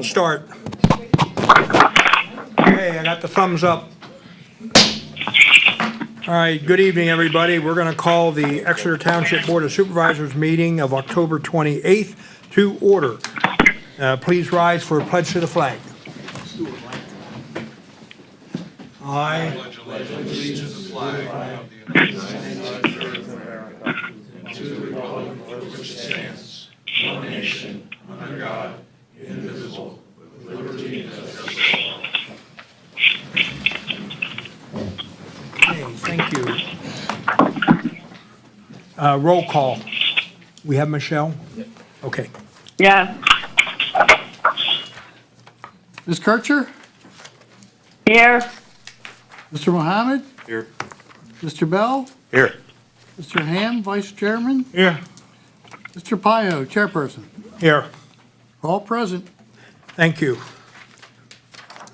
We'll start. Okay, I got the thumbs up. All right, good evening, everybody. We're going to call the Exeter Township Board of Supervisors meeting of October 28th to order. Please rise for a pledge to the flag. I pledge allegiance to the flag of the United States of America and to the republic for which it stands, one nation, under God, indivisible, with liberty and justice for all. Okay, thank you. Roll call. We have Michelle? Okay. Yes. Ms. Kircher? Here. Mr. Mohammed? Here. Mr. Bell? Here. Mr. Ham, Vice Chairman? Here. Mr. Pio, Chairperson? Here. All present. Thank you.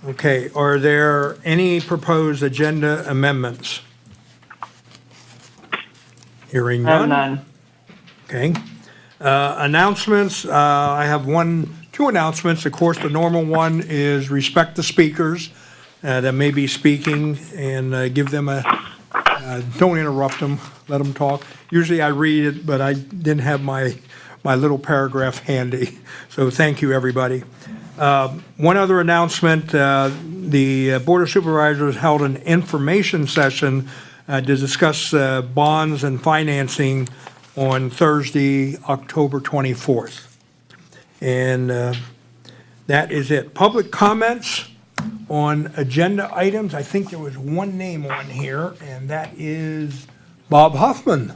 Okay, are there any proposed agenda amendments? Hearing none. None. Okay. Announcements, I have two announcements. Of course, the normal one is respect the speakers that may be speaking and give them don't interrupt them, let them talk. Usually I read it, but I didn't have my little paragraph handy. So thank you, everybody. One other announcement, the Board of Supervisors held an information session to discuss bonds and financing on Thursday, October 24th. And that is it. Public comments on agenda items. I think there was one name on here, and that is Bob Huffman.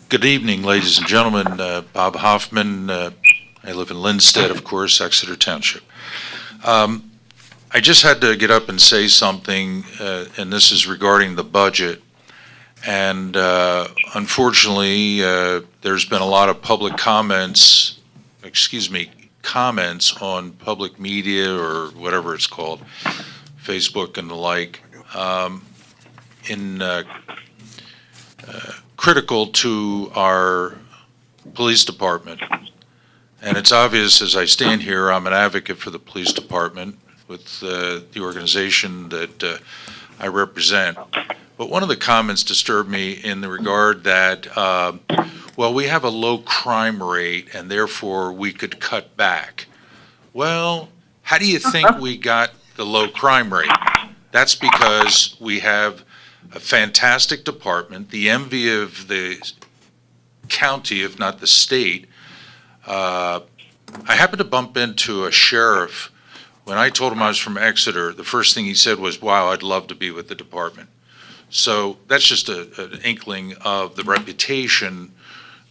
Good evening, ladies and gentlemen. Bob Hoffman. I live in Linstead, of course, Exeter Township. I just had to get up and say something, and this is regarding the budget. And unfortunately, there's been a lot of public comments on public media or whatever it's called, Facebook and the like, critical to our police department. And it's obvious as I stand here, I'm an advocate for the police department with the organization that I represent. But one of the comments disturbed me in the regard that, well, we have a low crime rate and therefore we could cut back. Well, how do you think we got the low crime rate? That's because we have a fantastic department, the envy of the county, if not the state. I happened to bump into a sheriff. When I told him I was from Exeter, the first thing he said was, wow, I'd love to be with the department. So that's just an inkling of the reputation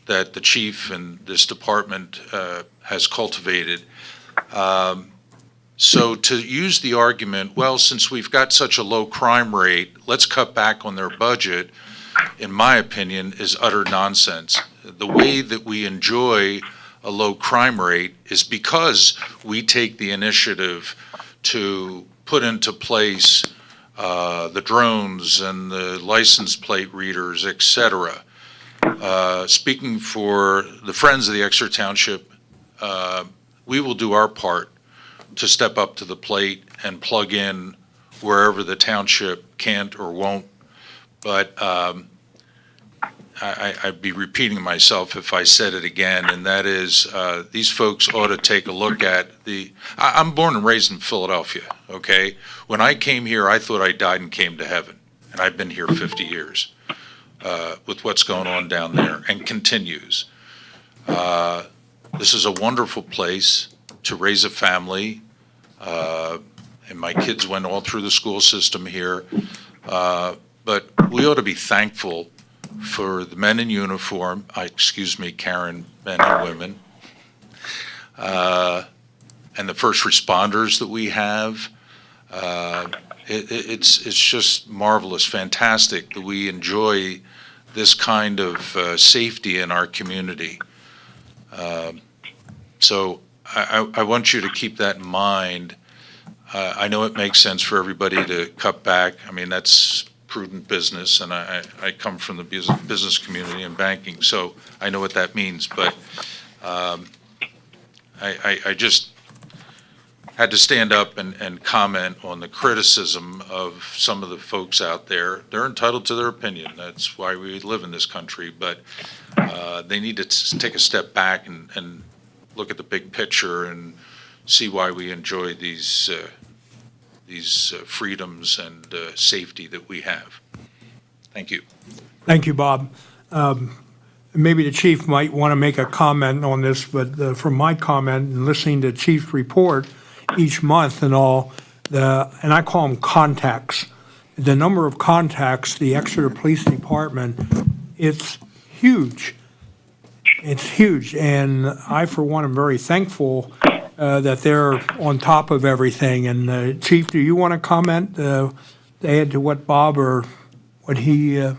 that the chief and this department has cultivated. So to use the argument, well, since we've got such a low crime rate, let's cut back on their budget, in my opinion, is utter nonsense. The way that we enjoy a low crime rate is because we take the initiative to put into place the drones and the license plate readers, et cetera. Speaking for the Friends of the Exeter Township, we will do our part to step up to the plate and plug in wherever the township can't or won't. But I'd be repeating myself if I said it again, and that is these folks ought to take a look at I'm born and raised in Philadelphia, okay? When I came here, I thought I died and came to heaven, and I've been here 50 years with what's going on down there and continues. This is a wonderful place to raise a family, and my kids went all through the school system here, but we ought to be thankful for the men in uniform, Karen, men and women, and the first responders that we have. It's just marvelous, fantastic that we enjoy this kind of safety in our community. So I want you to keep that in mind. I know it makes sense for everybody to cut back. I mean, that's prudent business, and I come from the business community and banking, so I know what that means. But I just had to stand up and comment on the criticism of some of the folks out there. They're entitled to their opinion. That's why we live in this country. But they need to take a step back and look at the big picture and see why we enjoy these freedoms and safety that we have. Thank you. Thank you, Bob. Maybe the chief might want to make a comment on this, but from my comment and listening to Chief's report each month and all, and I call them contacts, the number of contacts the Exeter Police Department, it's huge. It's huge, and I, for one, am very thankful that they're on top of everything. And Chief, do you want to comment, to add to what Bob or what he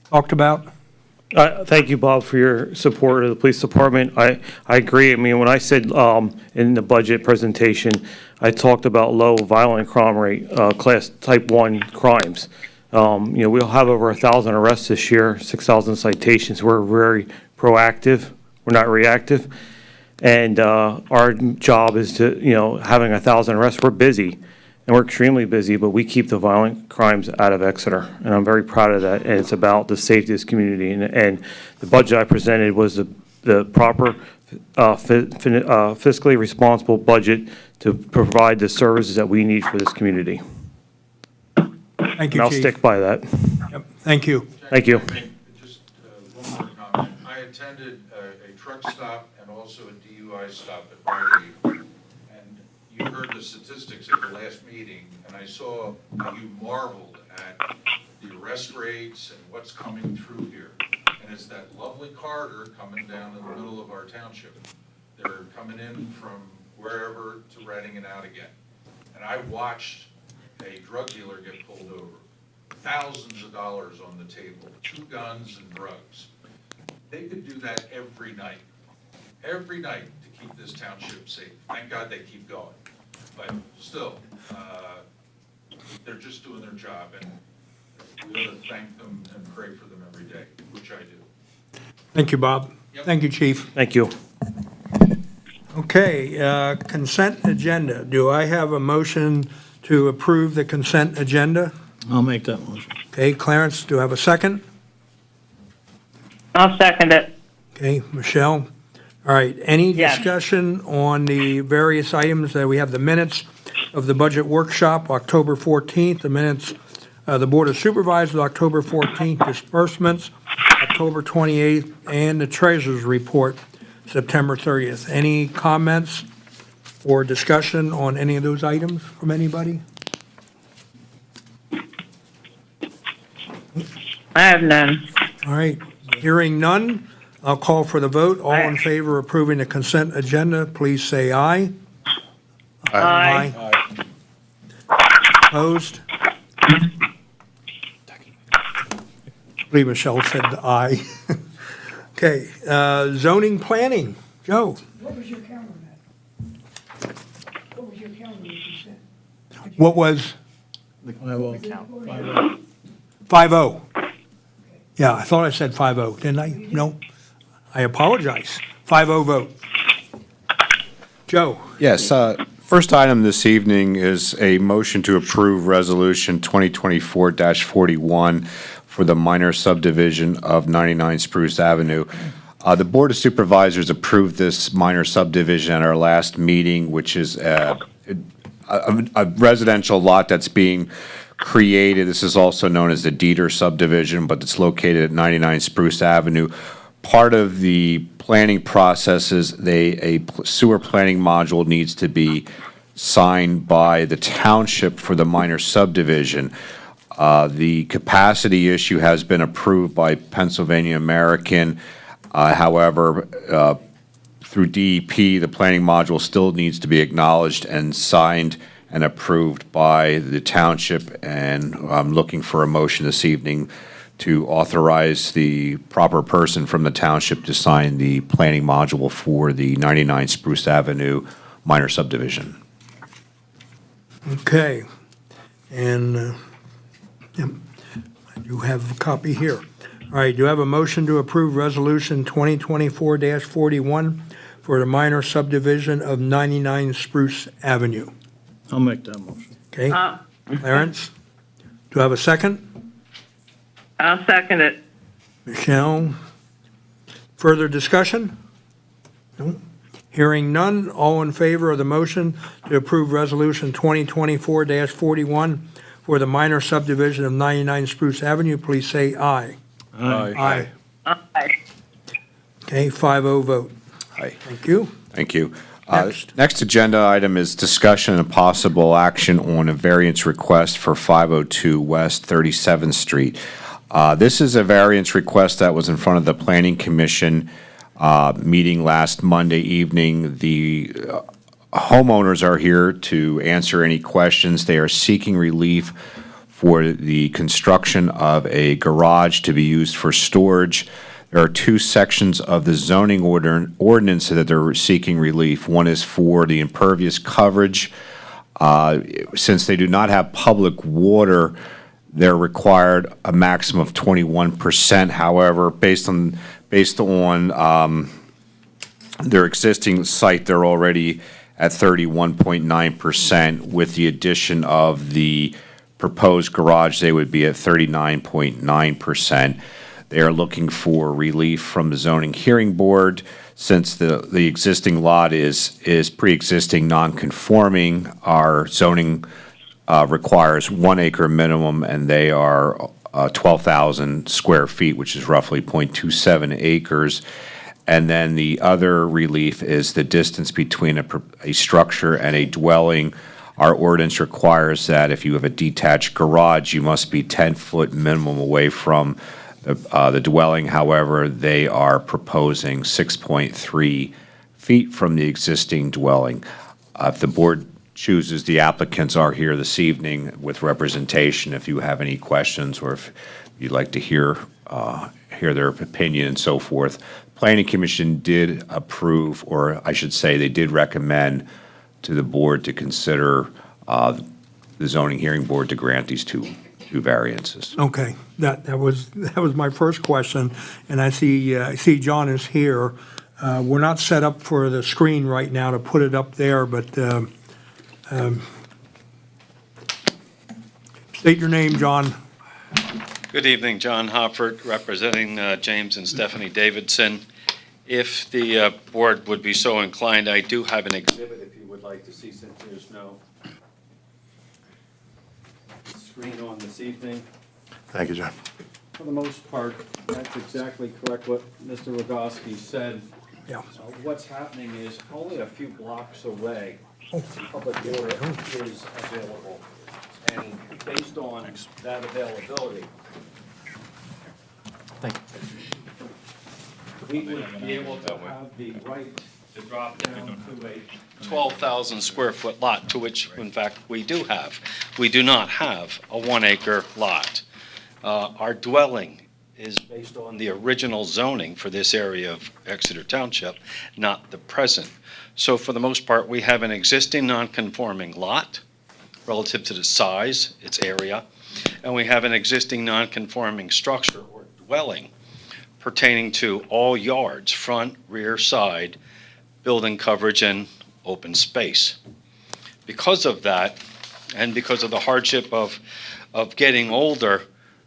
talked about? Thank you, Bob, for your support of the police department. I agree. I mean, when I said in the budget presentation, I talked about low violent crime rate, class type 1 crimes. We'll have over 1,000 arrests this year, 6,000 citations. We're very proactive. We're not reactive. And our job is to, having 1,000 arrests, we're busy. And we're extremely busy, but we keep the violent crimes out of Exeter. And I'm very proud of that. And it's about the safety of this community. And the budget I presented was the proper fiscally responsible budget to provide the services that we need for this community. Thank you, And I'll Chief. stick by that. Yep. Thank you. Thank you. Just one more comment. I attended a truck stop and also a DUI stop at Raleigh. You heard the statistics at the last meeting, and I saw how you marveled at the arrest rates and what's coming through here. And it's that lovely corridor coming down in the middle of our township. They're coming in from wherever to Reading and out again. And I watched a drug dealer get pulled over, thousands of dollars on the table, 2 guns and drugs. They could do that every night to keep this township safe. Thank God they keep going. But still, they're just doing their job, and we ought to thank them and pray for them every day, which I do. Thank you, Bob. Yep. Thank you, Chief. Thank you. Okay, consent agenda. Do I have a motion to approve the consent agenda? I'll make that motion. Okay, Clarence, do I have a second? I'll second it. Okay, Michelle? All right, any Yes. discussion on the various items that we have? The minutes of the budget workshop, October 14th, the minutes of the Board of Supervisors, October 14th, disbursements, October 28th, and the treasurer's report, September 30th. Any comments or discussion on any of those items from anybody? I have none. All right, hearing none, I'll call for the vote. All in favor of approving the consent agenda, please say aye. Aye. Opposed? I believe Michelle said aye. Okay, zoning planning, Joe. What was your count on that? What was your count on the consent? What was I will. 5-0? Yeah, I thought I said 5-0, didn't I? No? I apologize. 5-0 vote. Joe? Yes, first item this evening is a motion to approve Resolution 2024-41 for the minor subdivision of 99 Spruce Avenue. The Board of Supervisors approved this minor subdivision at our last meeting, which is a residential lot that's being created. This is also known as the Dieter subdivision, but it's located at 99 Spruce Avenue. Part of the planning process is a sewer planning module needs to be signed by the township for the minor subdivision. The capacity issue has been approved by Pennsylvania American. However, through DEP, the planning module still needs to be acknowledged and signed and approved by the township. And I'm looking for a motion this evening to authorize the proper person from the township to sign the planning module for the 99 Spruce Avenue minor subdivision. Okay. And You have a copy here. All right, do you have a motion to approve Resolution 2024-41 for the minor subdivision of 99 Spruce Avenue? I'll make that motion. Okay, Clarence? Do I have a second? I'll second it. Michelle? Further discussion? No? Hearing none, all in favor of the motion to approve Resolution 2024-41 for the minor subdivision of 99 Spruce Avenue, please say aye. Aye. Aye. Okay, 5-0 vote. Aye. Thank you. Thank you. Next. Next agenda item is discussion and possible action on a variance request for 502 West 37th Street. This is a variance request that was in front of the Planning Commission meeting last Monday evening. The homeowners are here to answer any questions. They are seeking relief for the construction of a garage to be used for storage. There are two sections of the zoning ordinance that they're seeking relief. One is for the impervious coverage. Since they do not have public water, they're required a maximum of 21%. However, based on their existing site, they're already at 31.9%. With the addition of the proposed garage, they would be at 39.9%. They are looking for relief from the zoning hearing board since the existing lot is pre-existing non-conforming. Our zoning requires 1 acre minimum, and they are 12,000 square feet, which is roughly 0.27 acres. And then the other relief is the distance between a structure and a dwelling. Our ordinance requires that if you have a detached garage, you must be 10-foot minimum away from the dwelling. However, they are proposing 6.3 feet from the existing dwelling. If the board chooses, the applicants are here this evening with representation. If you have any questions or if you'd like to hear their opinion and so forth. Planning Commission did approve, or I should say, they did recommend to the board to consider the zoning hearing board to grant these two variances. Okay, that was my first question, and I see John is here. We're not set up for the screen right now to put it up there, but state your name, John. Good evening, John Hoffert, representing James and Stephanie Davidson. If the board would be so inclined, I do have an exhibit if you would like to see, since there's no screen on this evening. Thank you, John. For the most part, that's exactly correct what Mr. Rogoski said. Yeah. What's happening is only a few blocks away, public water is available. And based on that availability, we would be able to have the right to drop down to a 12,000 square foot lot, to which, in fact, we do have. We do not have a 1 acre lot. Our dwelling is based on the original zoning for this area of Exeter Township, not the present. So for the most part, we have an existing non-conforming lot relative to the size, its area, and we have an existing non-conforming structure or dwelling pertaining to all yards, front, rear, side, building coverage, and open space. Because of that, and because of the hardship of getting older,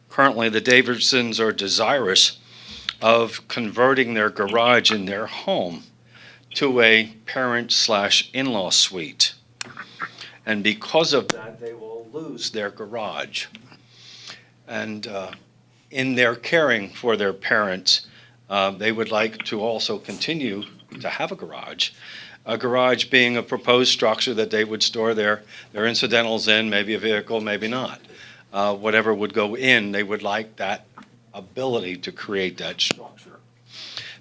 currently the Davidsons are desirous of converting their garage in their home to a parent/in-law suite. And because of that, they will lose their garage. And in their caring for their parents, they would like to also continue to have a garage being a proposed structure that they would store their incidentals in, maybe a vehicle, maybe not. Whatever would go in, they would like that ability to create that structure.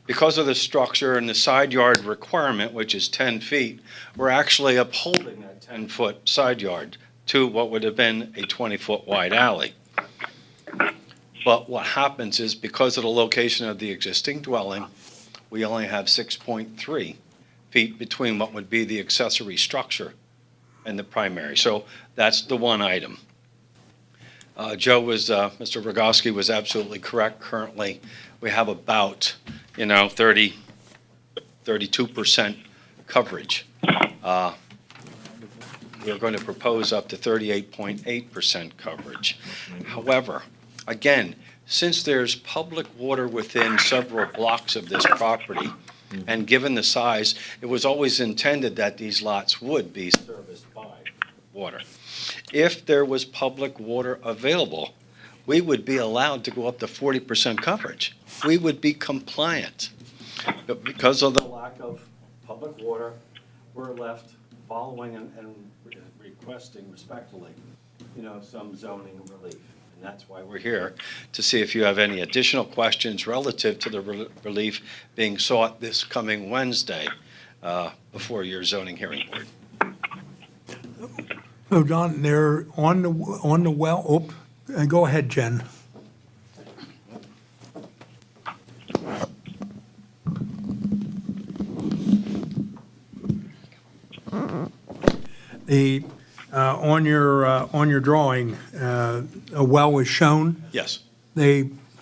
Because of the structure and the side yard requirement, which is 10 feet, we're actually upholding that 10-foot side yard to what would have been a 20-foot wide alley. But what happens is, because of the location of the existing dwelling, we only have 6.3 feet between what would be the accessory structure and the primary. So that's the one item. Mr. Rogoski was absolutely correct. Currently, we have about, 32% coverage. We're going to propose up to 38.8% coverage. However, again, since there's public water within several blocks of this property, and given the size, it was always intended that these lots would be serviced by water. If there was public water available, we would be allowed to go up to 40% coverage. We would be compliant. But because of the lack of public water, we're left following and requesting respectfully, some zoning relief. And that's why we're here, to see if you have any additional questions relative to the relief being sought this coming Wednesday before your zoning hearing board. So Don, they're on the well, go ahead, Jen. On your drawing, a well is shown. Yes.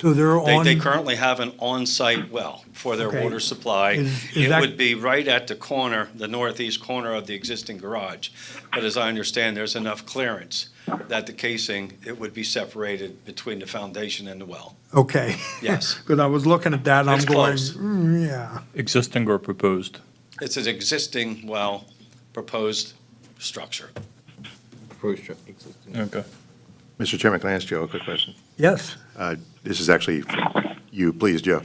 So they're on. They currently have an on-site well for their Okay. water supply. Is It that- would be right at the corner, the northeast corner of the existing garage. But as I understand, there's enough clearance that the casing, it would be separated between the foundation and the well. Okay. Yes. Because I was looking at that and I'm It's going, close. Yeah. Existing or proposed? It's an existing well, proposed structure. Okay. Mr. Chairman, can I ask Joe a quick question? Yes. This is actually for you, please, Joe.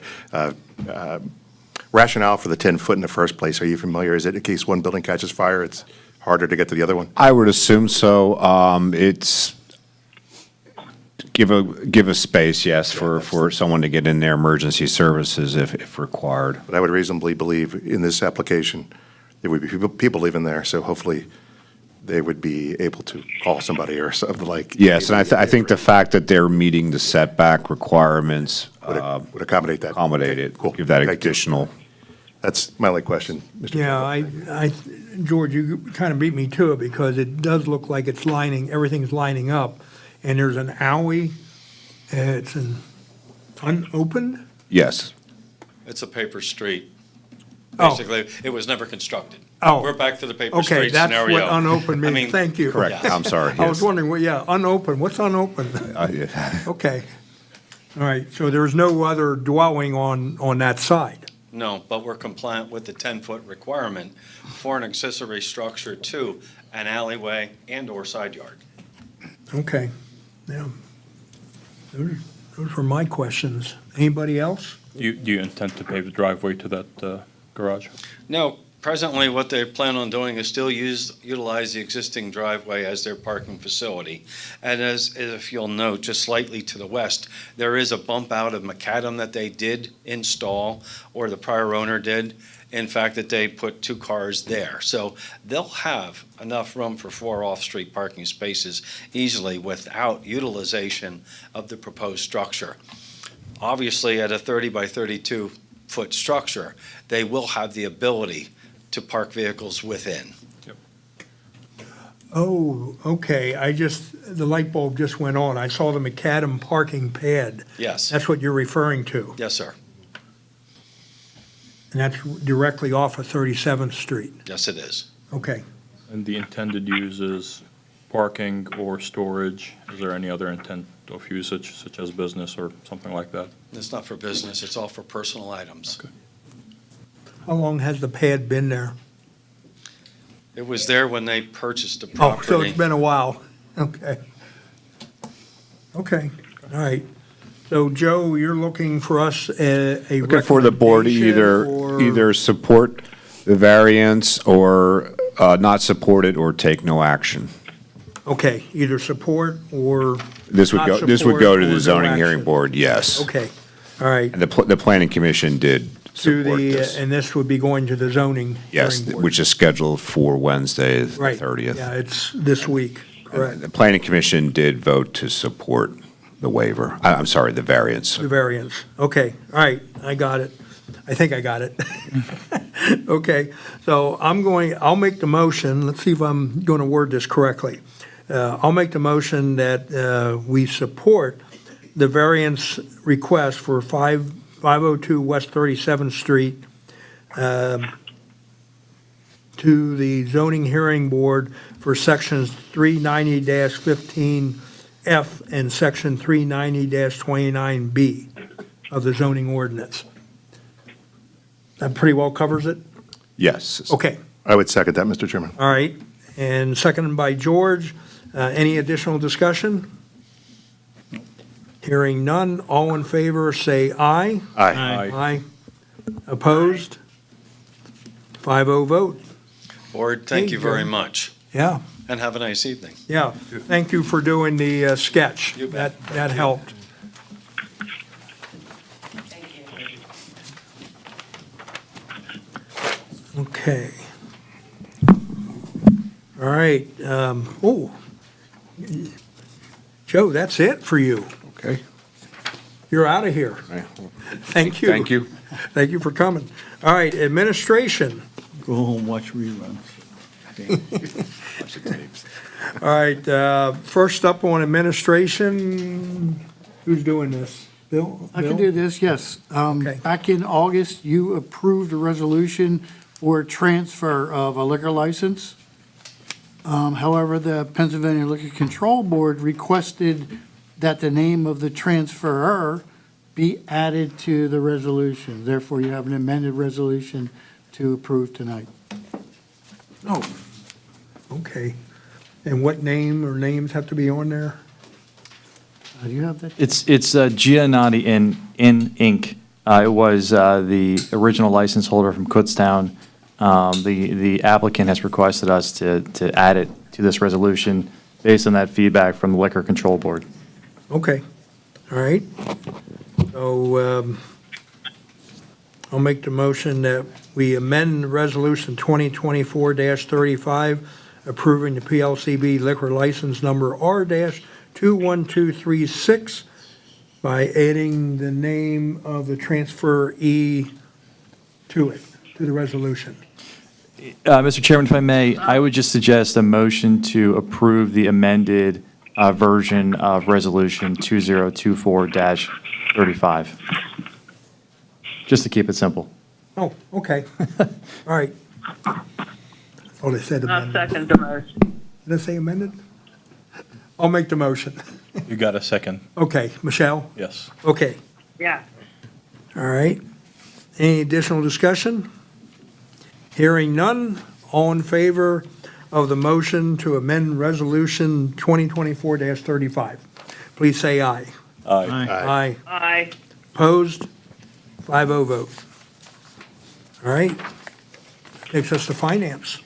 Rationale for the 10-foot in the first place, are you familiar? Is it in case one building catches fire, it's harder to get to the other one? I would assume so. It's give a space, yes, for someone to get in there, emergency services if required. But I would reasonably believe in this application, there would be people living there, so hopefully they would be able to call somebody or something like. Yes, and I think the fact that they're meeting the setback requirements Would accommodate that. accommodate Okay, it, cool. give that Thank you. additional. That's my only question, Mr. Yeah, George, you kind of beat me to it because it does look like everything's lining up. And there's an alley, it's unopened? Yes. It's a paper street. Oh. Basically, it was never constructed. Oh. We're back to the paper Okay, street that's scenario. what unopened I means. mean, Thank you. Correct. Yes. I'm sorry. I was Yes. wondering, unopened, what's unopened? Yeah. Okay. All right, so there's no other dwelling on that side? No, but we're compliant with the 10-foot requirement for an accessory structure to an alleyway and/or side yard. Okay, yeah. Those were my questions. Anybody else? Do you intend to pave the driveway to that garage? No, presently, what they plan on doing is still utilize the existing driveway as their parking facility. And as if you'll note, just slightly to the west, there is a bump out of macadam that they did install, or the prior owner did. In fact, that they put 2 cars there. So they'll have enough room for 4 off-street parking spaces easily without utilization of the proposed structure. Obviously, at a 30 by 32-foot structure, they will have the ability to park vehicles within. Oh, okay, the light bulb just went on. I saw the macadam parking pad. Yes, That's what you're referring to? yes, sir. And that's directly off of 37th Street? Yes, it is. Okay. And the intended use is parking or storage? Is there any other intent of usage, such as business or something like that? It's not for business, it's all for personal items. Okay. How long has the pad been there? It was there when they purchased the Oh, property. so it's been a while. Okay. Okay, all right. So, Joe, you're looking for us a Looking for the board to recommendation or- either support the variance or not support it or take no action. Okay, either support or This would not go, this would support go to or the no zoning hearing action. board, yes. Okay, all right. And the planning commission did To support the, this. and this would be going to the zoning Yes, hearing board. which is scheduled for Wednesday, the Right, 30th. yeah, it's this week, correct. The planning commission did vote to support the waiver. I'm sorry, the variance. The variance. Okay, all right, I got it. I think I got it. Okay, so I'll make the motion. Let's see if I'm going to word this correctly. I'll make the motion that we support the variance request for 502 West 37th Street to the zoning hearing board for sections 390-15F and section 390-29B of the zoning ordinance. That pretty well covers it? Yes. Okay, I would second that, Mr. Chairman. all right. And seconded by George. Any additional discussion? Hearing none, all in favor, say aye. Aye. Aye. Opposed? 5-0 vote. Board, thank you very much, Yeah, and have a nice evening. yeah. Thank you for doing the sketch. You bet. That helped. Okay. All right, Joe, that's it for you. Okay. You're out of here. Thank you. Thank you. Thank you for coming. All right, administration. Go home, watch reruns. All right, first up on administration, who's doing this? Bill? I can Bill? do this, yes. Okay. Back in August, you approved a resolution for transfer of a liquor license. However, the Pennsylvania Liquor Control Board requested that the name of the transferor be added to the resolution. Therefore, you have an amended resolution to approve tonight. Oh, okay. And what name or names have to be on there? Do you have that? It's Giannotti in Inc. It was the original license holder from Kutztown. The applicant has requested us to add it to this resolution based on that feedback from the Liquor Control Board. Okay, all right. So, I'll make the motion that we amend Resolution 2024-35, approving the PLCB liquor license number R-21236 by adding the name of the transferee to it, to the resolution. Mr. Chairman, if I may, I would just suggest a motion to approve the amended version of Resolution 2024-35. Just to keep it simple. Oh, okay. All right. Oh, they said I'll amended. second the motion. Did I say amended? I'll make the motion. You got a second? Okay, Michelle? Yes. Okay, Yeah. all right. Any additional discussion? Hearing none, all in favor of the motion to amend Resolution 2024-35? Please say aye. Aye. Aye. Aye. Opposed? 5-0 vote. All right. Takes us to finance.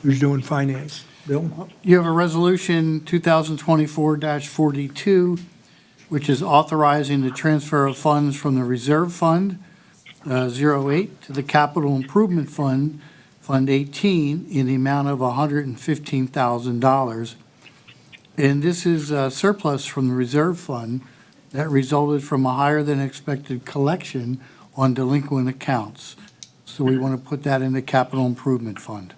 Who's doing finance? Bill? You have a resolution 2024-42, which is authorizing the transfer of funds from the Reserve Fund 08 to the Capital Improvement Fund, Fund 18, in the amount of $115,000. And this is a surplus from the Reserve Fund that resulted from a higher than expected collection on delinquent accounts. So we want to put that in the Capital Improvement Fund.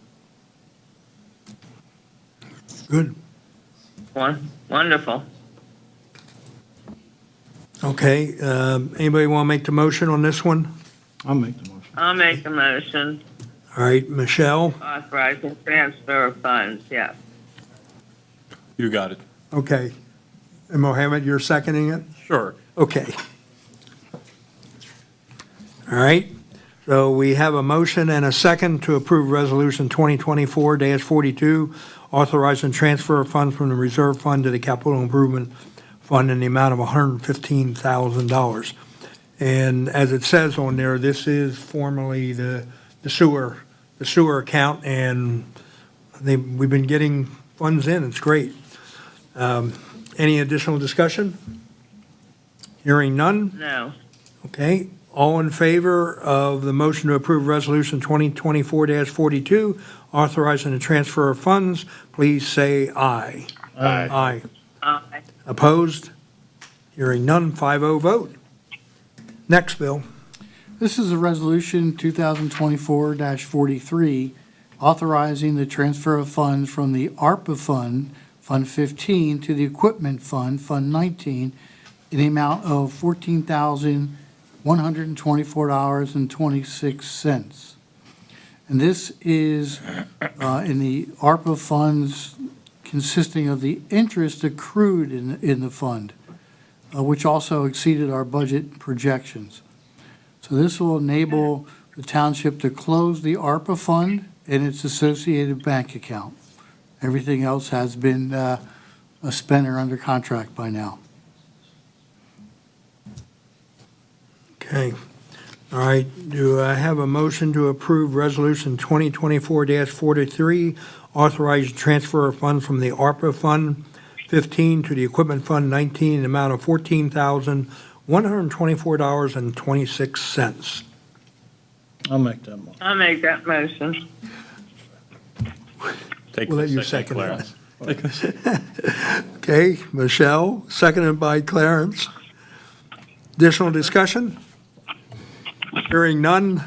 Good. Wonderful. Okay, anybody want to make the motion on this one? I'll make the motion. I'll make a motion All right, Michelle? authorizing transfer of funds, yes. You got it. Okay. And Mohammed, you're seconding it? Sure. Okay. All right, so we have a motion and a second to approve Resolution 2024-42, authorizing transfer of funds from the Reserve Fund to the Capital Improvement Fund in the amount of $115,000. And as it says on there, this is formerly the sewer account, and we've been getting funds in, it's great. Any additional discussion? Hearing none? No. Okay, all in favor of the motion to approve Resolution 2024-42, authorizing the transfer of funds, please say aye. Aye. Aye. Aye. Opposed? Hearing none, 5-0 vote. Next, Bill. This is a resolution 2024-43, authorizing the transfer of funds from the ARPA Fund, Fund 15, to the Equipment Fund, Fund 19, in the amount of $14,124.26. And this is in the ARPA funds consisting of the interest accrued in the fund, which also exceeded our budget projections. So this will enable the township to close the ARPA fund and its associated bank account. Everything else has been spent or under contract by now. Okay. All right, do I have a motion to approve Resolution 2024-43, authorized transfer of funds from the ARPA Fund 15 to the Equipment Fund 19 in the amount of $14,124.26? I'll make that motion. I'll make that motion. Take We'll the let you second Clarence. that. Okay, Michelle, seconded by Clarence. Additional discussion? Hearing none.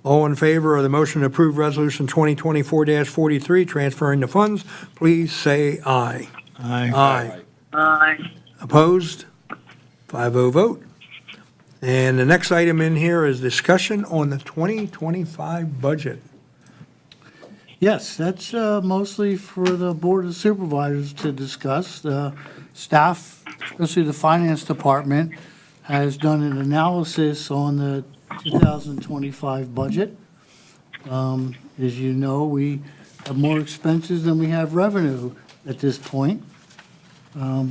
All in favor of the motion to approve Resolution 2024-43, transferring the funds, please say aye. Aye. Aye. Opposed? 5-0 vote. And the next item in here is discussion on the 2025 budget. Yes, that's mostly for the Board of Supervisors to discuss. The staff, especially the Finance Department, has done an analysis on the 2025 budget. As you know, we have more expenses than we have revenue at this point.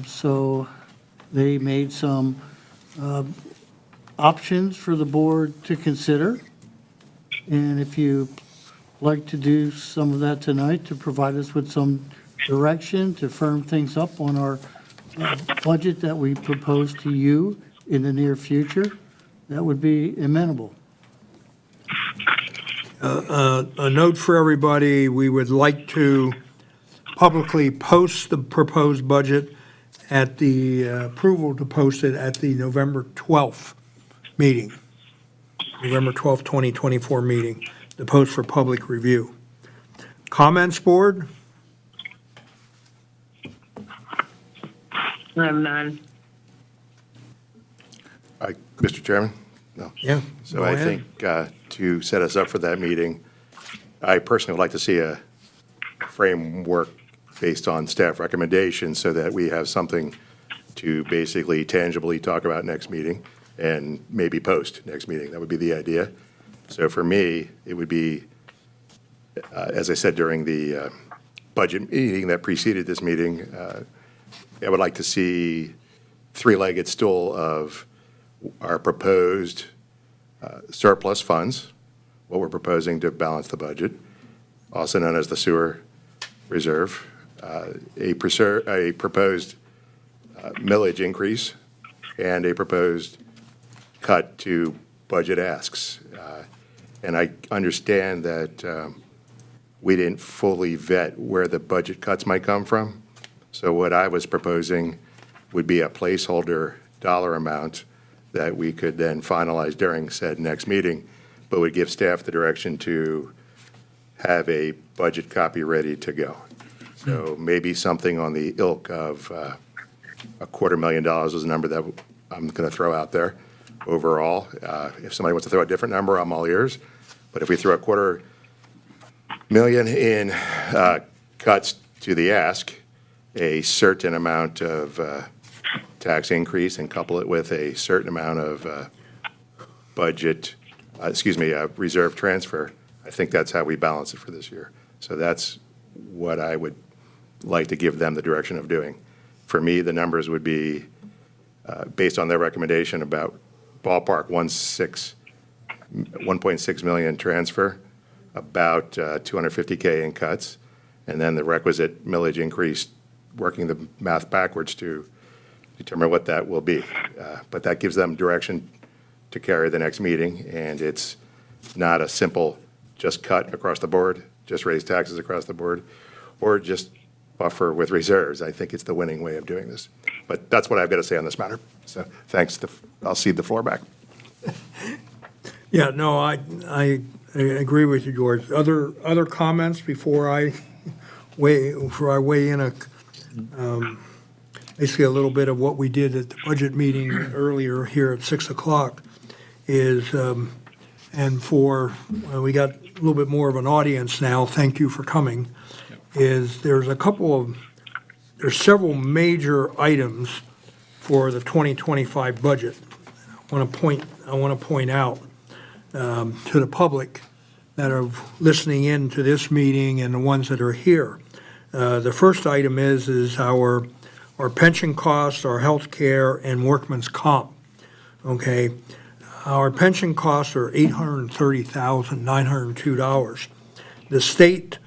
So they made some options for the board to consider. And if you like to do some of that tonight to provide us with some direction to firm things up on our budget that we propose to you in the near future, that would be amenable. A note for everybody, we would like to publicly post the proposed budget at the approval to post it at the November 12th meeting, November 12th, 2024 meeting, to post for public review. Comments, board? I have none. Mr. Chairman? No. Yeah. So go I ahead. think to set us up for that meeting, I personally would like to see a framework based on staff recommendations so that we have something to basically tangibly talk about next meeting and maybe post next meeting. That would be the idea. So for me, it would be, as I said during the budget meeting that preceded this meeting, I would like to see three-legged stool of our proposed surplus funds, what we're proposing to balance the budget, also known as the sewer reserve, a proposed millage increase, and a proposed cut to budget asks. And I understand that we didn't fully vet where the budget cuts might come from. So what I was proposing would be a placeholder dollar amount that we could then finalize during said next meeting, but would give staff the direction to have a budget copy ready to go. So maybe something on the ilk of $250,000 is a number that I'm going to throw out there overall. If somebody wants to throw a different number, I'm all ears. But if we throw $250,000 in cuts to the ask, a certain amount of tax increase and couple it with a certain amount of reserve transfer, I think that's how we balance it for this year. So that's what I would like to give them the direction of doing. For me, the numbers would be, based on their recommendation, about ballpark 1.6 million transfer, about $250K in cuts, and then the requisite millage increase, working the math backwards to determine what that will be. But that gives them direction to carry the next meeting, and it's not a simple just cut across the board, just raise taxes across the board, or just buffer with reserves. I think it's the winning way of doing this. But that's what I've got to say on this matter. So thanks. I'll cede the floor back. Yeah, no, I I agree with you, George. Other comments before I weigh in basically a little bit of what we did at the budget meeting earlier here at 6 o'clock is, and we got a little bit more of an audience now, thank you for coming, is there's several major items for the 2025 budget. I want to point out to the public that are listening in to this meeting and the ones that are here. The first item is our pension costs, our health care, and workman's comp. Okay, our pension costs are $830,902. The state,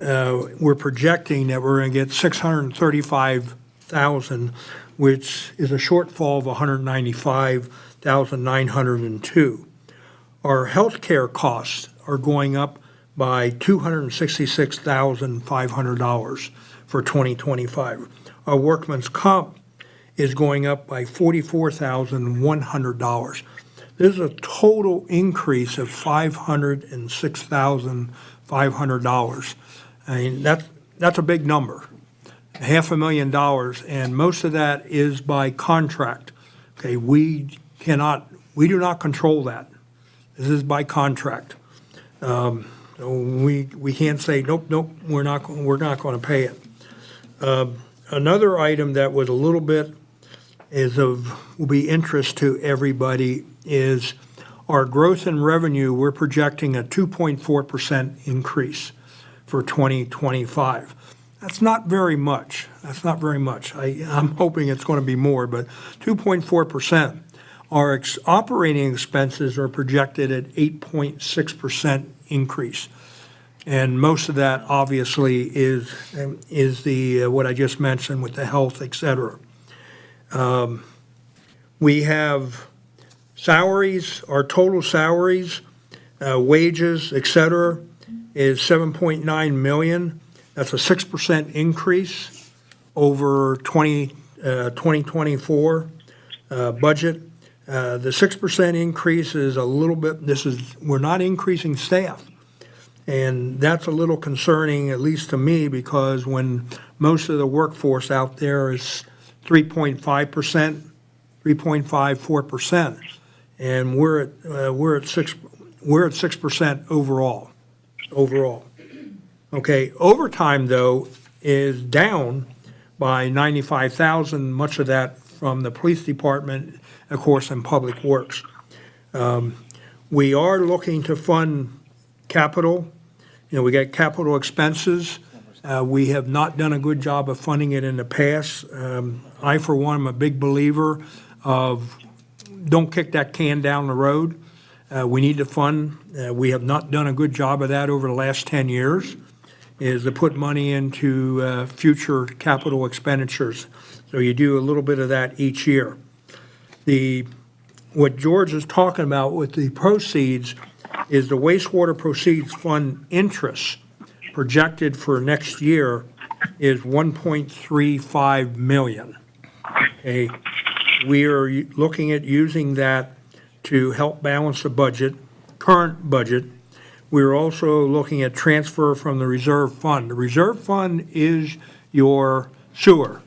we're projecting that we're going to get $635,000, which is a shortfall of $195,902. Our health care costs are going up by $266,500 for 2025. Our workman's comp is going up by $44,100. This is a total increase of $506,500. I mean, that's a big number, $500,000, and most of that is by contract. Okay, we do not control that. This is by contract. So we can't say, nope, we're not going to pay it. Another item that was a little bit will be interest to everybody is our growth in revenue. We're projecting a 2.4% increase for 2025. That's not very much. I'm hoping it's going to be more, but 2.4%. Our operating expenses are projected at 8.6% increase. And most of that obviously is the what I just mentioned with the health, et cetera. We have salaries, our total salaries, wages, et cetera, is $7.9 million. That's a 6% increase over 2024 budget. The 6% increase is a little bit, we're not increasing staff. And that's a little concerning, at least to me, because when most of the workforce out there is 3.5%, 3.54%, and we're at 6% overall. Okay, overtime though is down by $95,000, much of that from the police department, of course, and public works. We are looking to fund capital. We got capital expenses. We have not done a good job of funding it in the past. I, for one, am a big believer of don't kick that can down the road. We need to fund. We have not done a good job of that over the last 10 years, is to put money into future capital expenditures. So you do a little bit of that each year. What George is talking about with the proceeds is the wastewater proceeds fund interest projected for next year is $1.35 million. Okay, we are looking at using that to help balance the budget, current budget. We're also looking at transfer from the reserve fund. The reserve fund is your sewer,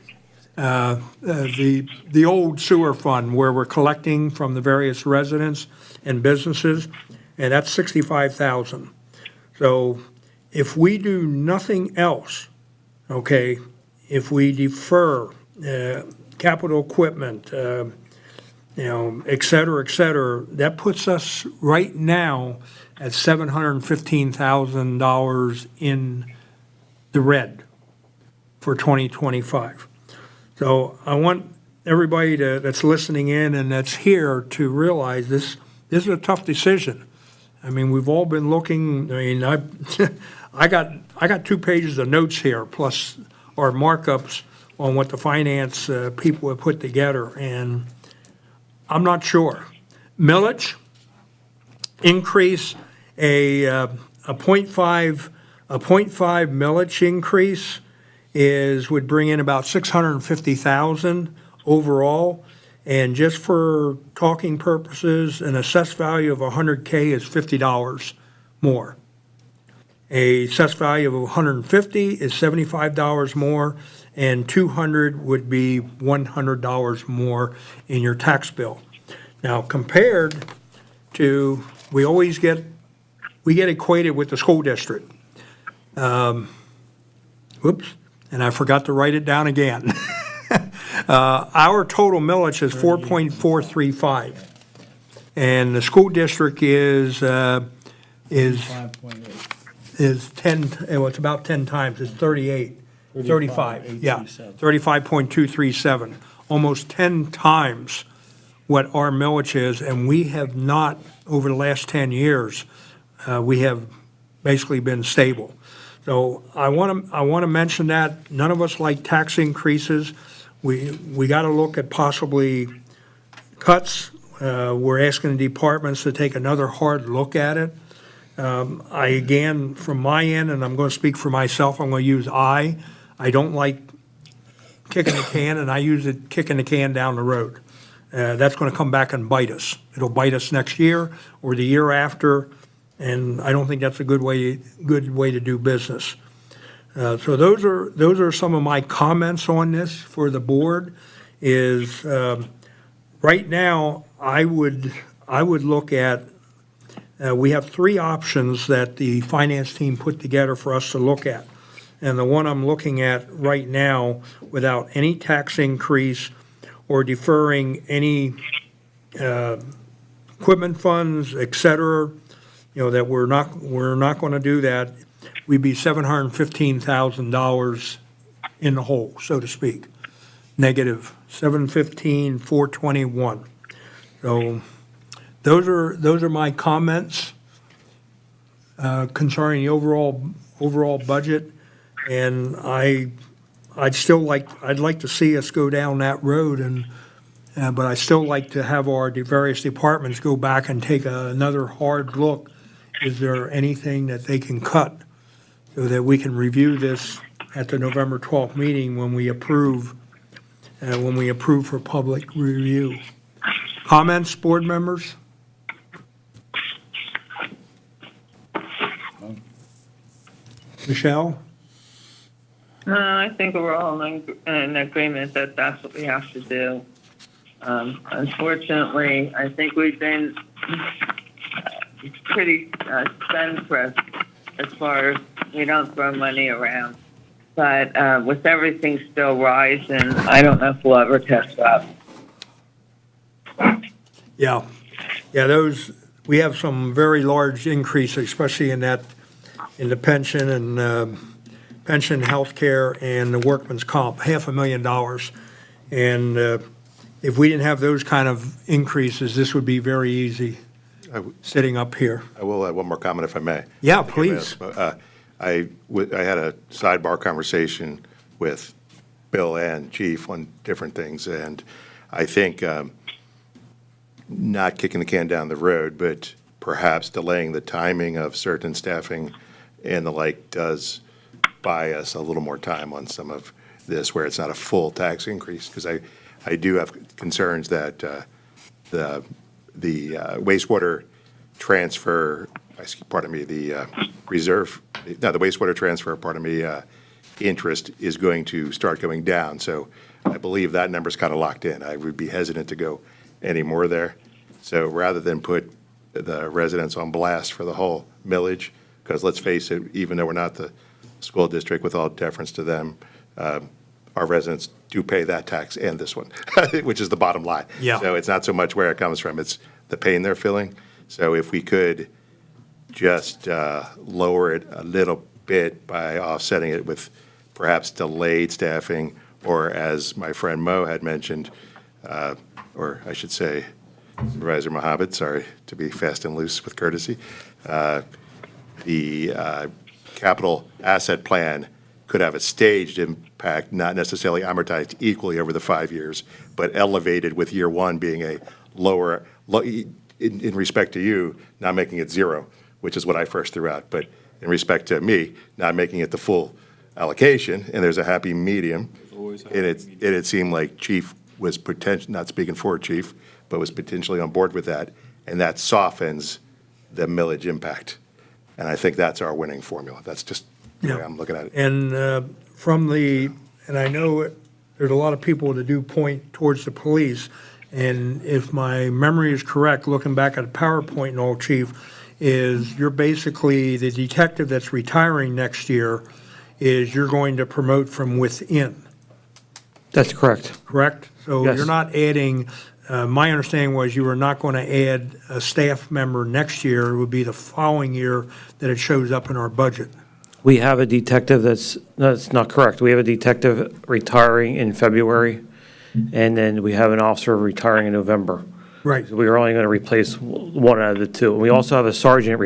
the old sewer fund where we're collecting from the various residents and businesses, and that's $65,000. So if we do nothing else, okay, if we defer capital equipment, et cetera, that puts us right now at $715,000 in the red for 2025. So I want everybody that's listening in and that's here to realize this is a tough decision. I mean, we've all been looking. I mean, I got 2 pages of notes here plus our markups on what the finance people have put together, and I'm not sure. Millage increase, a 0.5 millage increase would bring in about $650,000 overall. And just for talking purposes, an assessed value of $100K is $50 more. A assessed value of 150 is $75 more, and 200 would be $100 more in your tax bill. Now, compared to, we get equated with the school district. Whoops, and I forgot to write it down again. Our total millage is 4.435, and the school district is 5.8. 10, well, it's about 10 times, it's 35, yeah, 35.237, almost 10 times what our millage is, and we have not, over the last 10 years, we have basically been stable. So I want to mention that. None of us like tax increases. We got to look at possibly cuts. We're asking the departments to take another hard look at it. Again, from my end, and I'm going to speak for myself, I'm going to use I don't like kicking the can, and I use it kicking the can down the road. That's going to come back and bite us. It'll bite us next year or the year after, and I don't think that's a good way to do business. So those are some of my comments on this for the board. Is right now I would look at. We have three options that the finance team put together for us to look at. And the one I'm looking at right now, without any tax increase or deferring any equipment funds, et cetera, that we're not going to do that, we'd be $715,000 in the hole, so to speak. Negative 715,421. So those are my comments concerning the overall budget, and I'd like to see us go down that road, and but I still like to have our various departments go back and take another hard look. Is there anything that they can cut so that we can review this at the November 12th meeting when we approve for public review? Comments, board members? Michelle? I think we're all in agreement that that's what we have to do. Unfortunately, I think we've been pretty spendthrift as far as we don't throw money around. But with everything still rising, I don't know if we'll ever catch up. Yeah, we have some very large increases, especially in the pension and pension, healthcare, and the workman's comp, $500,000. And if we didn't have those kind of increases, this would be very easy sitting up here. I will add one more comment if I may. Yeah, please. I had a sidebar conversation with Bill and Chief on different things, and I think not kicking the can down the road, but perhaps delaying the timing of certain staffing and the like does buy us a little more time on some of this where it's not a full tax increase, because I do have concerns that the wastewater transfer, the wastewater transfer, interest is going to start going down. So I believe that number's kind of locked in. I would be hesitant to go any more there. So rather than put the residents on blast for the whole millage, because let's face it, even though we're not the school district, with all deference to them, our residents do pay that tax and this one, which is the bottom line. Yeah. So it's not so much where it comes from, it's the pain they're feeling. So if we could just lower it a little bit by offsetting it with perhaps delayed staffing, or as my friend Mo had mentioned, or I should say Supervisor Mohammed, sorry to be fast and loose with courtesy, the capital asset plan could have a staged impact, not necessarily amortized equally over the 5 years, but elevated with year one being a lower, in respect to you, not making it zero, which is what I first threw out, but in respect to me, not making it the full allocation, and there's a happy medium. And it seemed like Chief was not speaking for Chief, but was potentially on board with that, and that softens the millage impact. And I think that's our winning formula. That's just the way Yeah. I'm looking at it. And and I know there's a lot of people that do point towards the police, and if my memory is correct, looking back at the PowerPoint and all, Chief, is you're basically, the detective that's retiring next year, is you're going to promote from within, That's correct. correct? So Yes. you're not adding, my understanding was you were not going to add a staff member next year. It would be the following year that it shows up in our budget. We have a detective that's not correct. We have a detective retiring in February, and then we have an officer retiring in November. Right. So we are only going to replace one out of the two. We also have a sergeant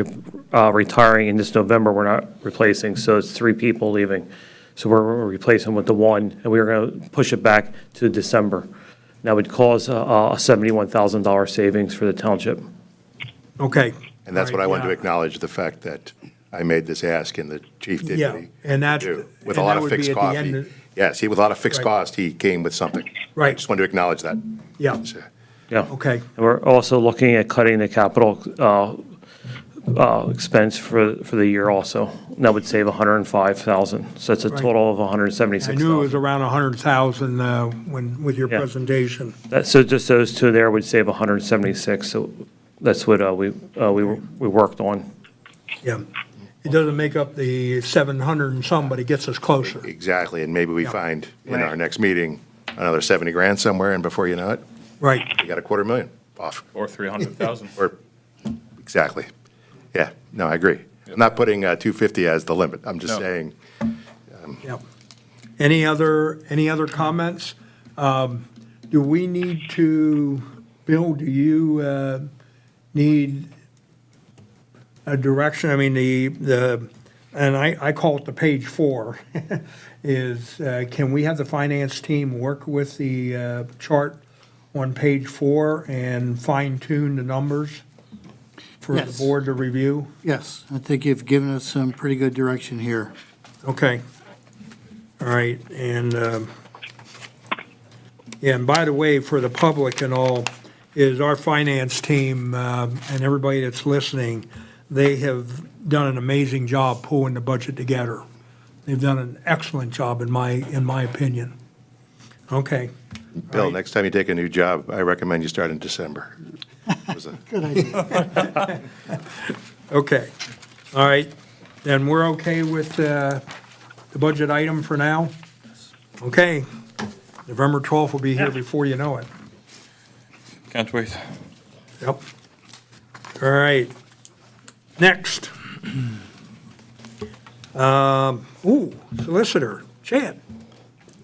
retiring in this November we're not replacing, so it's 3 people leaving. So we're replacing with the one, and we are going to push it back to December. That would cause a $71,000 savings for the township. Okay. And that's All what I right, wanted to yeah. acknowledge, the fact that I made this ask and the chief did Yeah, what he and that- do. With a and lot that of would be fixed at the cost. end of- Yes, with a lot of fixed Right. cost, he came with something. I Right. just wanted to acknowledge that. Yeah, So, Yeah. okay. And we're also looking at cutting the capital expense for the year also. That would save $105,000. So that's a Right. total of I $176,000. knew it was around 100,000 with your Yeah. presentation. So just those two there would save 176, so that's what we worked on. Yeah. It doesn't make up the 700 and some, but it gets us closer. Exactly, and maybe we Yeah. find in Right. our next meeting another 70 grand somewhere, and before you know it, Right. you got $250,000 off. Or 300,000. Or, exactly. Yeah, no, I agree. I'm not putting 250 as the limit. I'm just No. saying, Yep. Any other comments? Do we need to, Bill, do you need a direction? I mean, and I call it the page 4, is can we have the finance team work with the chart on page 4 and fine tune the numbers for the Yes. board to review? Yes, I think you've given us some pretty good direction here. Okay. All right, and, yeah, and by the way, for the public and all, is our finance team, and everybody that's listening, they have done an amazing job pulling the budget together. They've done an excellent job, in my opinion. Okay, Bill, Right. next time you take a new job, I recommend you start in December. It was a- Good idea. okay. All right, then we're okay with the budget item for now? Okay. November 12th will be here before you know it. Can't wait. Yep. All right. Next. Solicitor, Chad.